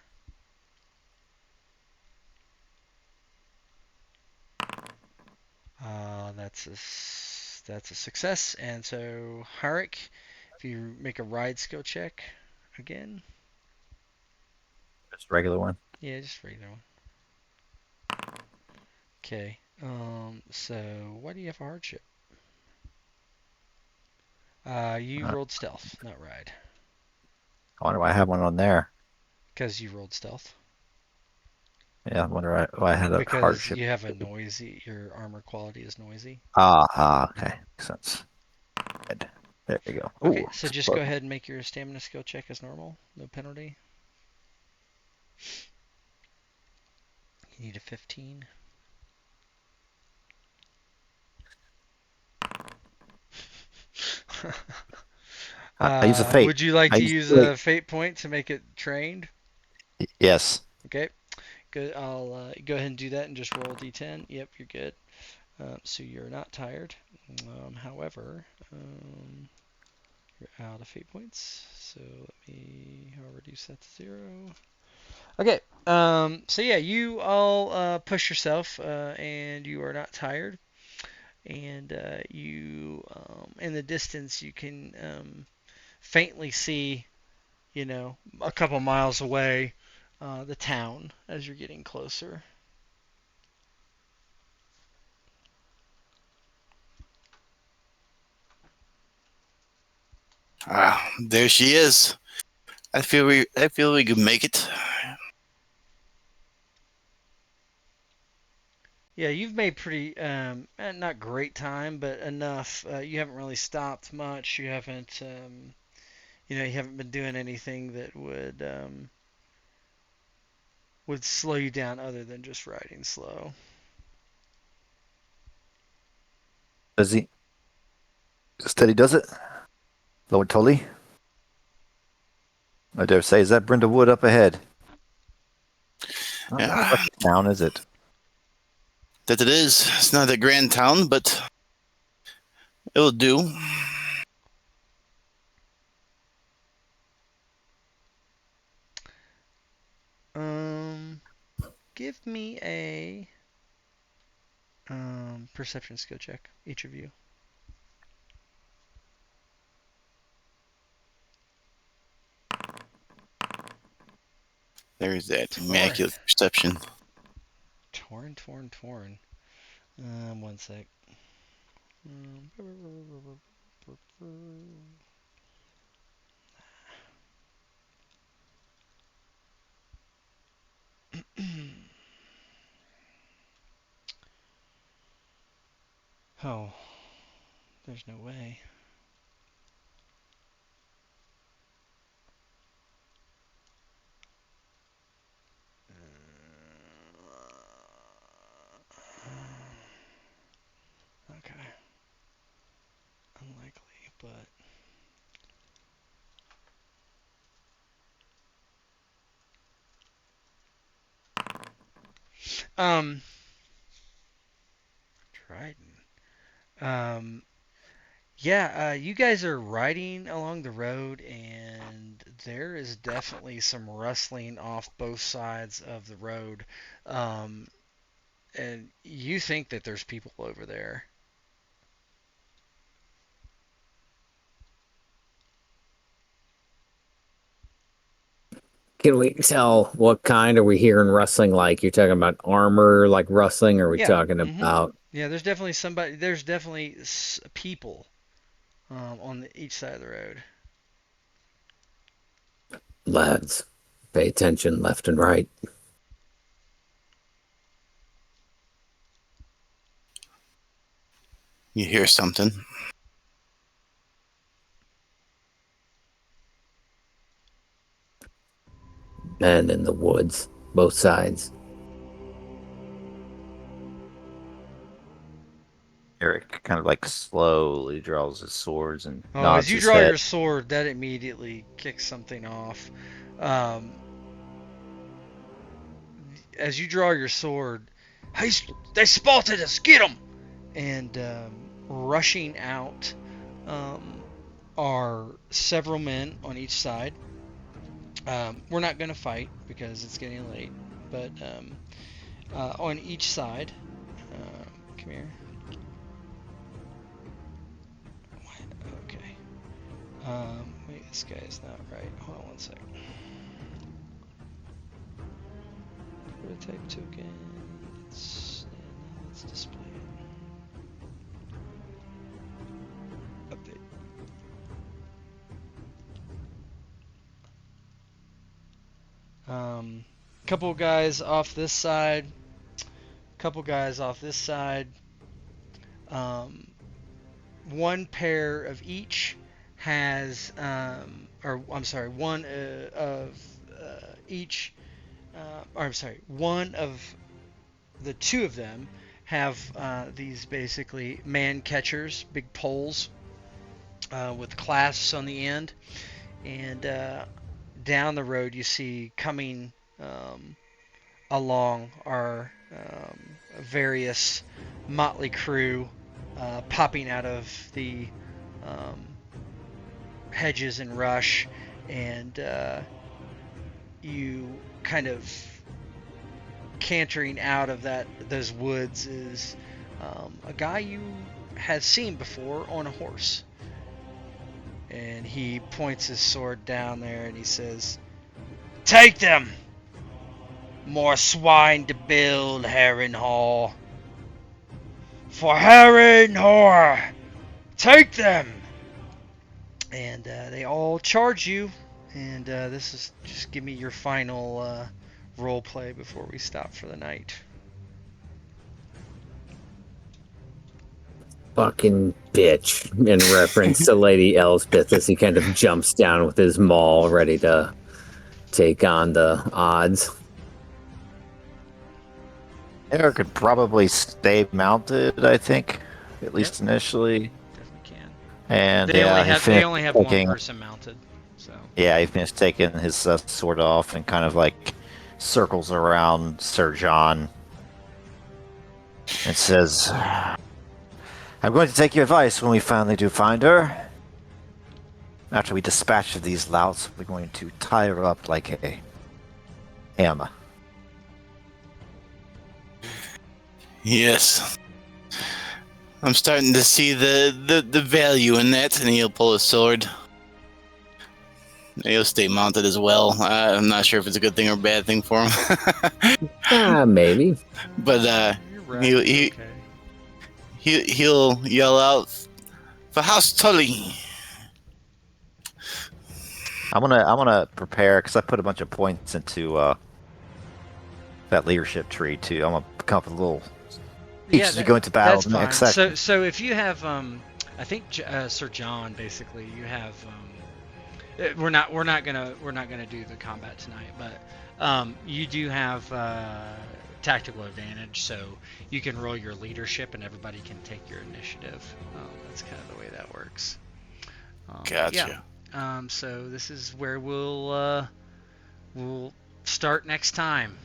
That's a success. And so Harik, if you make a ride skill check again. Just a regular one. Yeah, just regular one. Okay. So why do you have a hardship? You rolled stealth, not ride. Why do I have one on there? Because you rolled stealth. Yeah, I wonder why I had a Because hardship. you have a noisy, your armor quality is noisy. Okay. Makes sense. Good. There you go. Okay, Ooh, so just go ahead and make your stamina skill check as normal. No penalty. You need a 15. I use a fate. Would you like to use a fate point to make it trained? Yes. Okay, good. I'll go ahead and do that and just roll a d10. Yep, you're good. So you're not tired. However, you're out of fate points. So I'll reduce that to 0. Okay. So yeah, you all push yourself, and you are not tired. And you, in the distance, you can faintly see, a couple miles away, the town as you're getting closer. There she is. I feel we can make it. Yeah, you've made pretty, not great time, but enough. You haven't really stopped much. You haven't, you haven't been doing anything that would slow you down other than just riding slow. Does he? Steady does it? Lord Tully? I dare say, is that Brenda Wood up ahead? Yeah. Not much town, is it? That it is. It's not a grand town, but it'll do. Give me a perception skill check, each of you. There's that immaculate perception. Torn. One sec. Oh, there's no way. Okay. Unlikely, but Trident. Yeah, you guys are riding along the road, and there is definitely some rustling off both sides of the road. And you think that there's people over there. Can we tell what kind are we hearing rustling? Like you're talking about armor, like rustling, or are we talking about? Yeah, there's definitely somebody. There's definitely people on each side of the road. Lads, pay attention left and right. You hear something. Men in the woods, both sides. Eric kind of like slowly draws his swords and Oh, nods as you his draw head. your sword, that immediately kicks something off. As you draw your sword, hey, they spotted us! Get them! And rushing out are several men on each side. We're not going to fight because it's getting late, but on each side, come here. Okay. Wait, this guy is not right. Hold on one sec. Prototype token. Let's display it. Update. Couple guys off this side. Couple guys off this side. One pair of each has, or I'm sorry, one of each. Or I'm sorry, one of the two of them have these basically man catchers, big poles with clasps on the end, and down the road you see coming along are various motley crew popping out of the hedges and rush, and you kind of cantering out of those woods is a guy you have seen before on a horse. And he points his sword down there and he says, "Take them! More swine to build, Harrenhal. For Harrenhal! Take them!" And they all charge you, And this is just give me your final role play before we stop for the night. Fucking bitch, in reference to Lady Elsbeth as he kind of jumps down with his maul ready to take on the odds. Eric could probably stay mounted, I think, at least initially. Definitely can. And They only have one taking, person mounted, so. Yeah, he finished taking his sword off and kind of like circles around Sir John and says, "I'm going to take your advice when we finally do find her. After we dispatch of these louts, we're going to tie her up like a hammer." Yes. I'm starting to see the value in that, and he'll pull his sword. He'll stay mounted as well. I'm not sure if it's a good thing or a bad thing for him. Maybe. But You're right. he'll yell out for House Tully. I'm gonna prepare because I put a bunch of points into that leadership tree too. I'm gonna come up with a little speeches to go into battle that's next fine. section. So if you have, I think Sir John, basically, you have. We're not gonna do the combat tonight, but you do have tactical advantage, so you can roll your leadership, and everybody can take your initiative. That's kind of the way that works. Gotcha. Yeah. So this is where we'll start next time.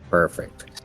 Perfect.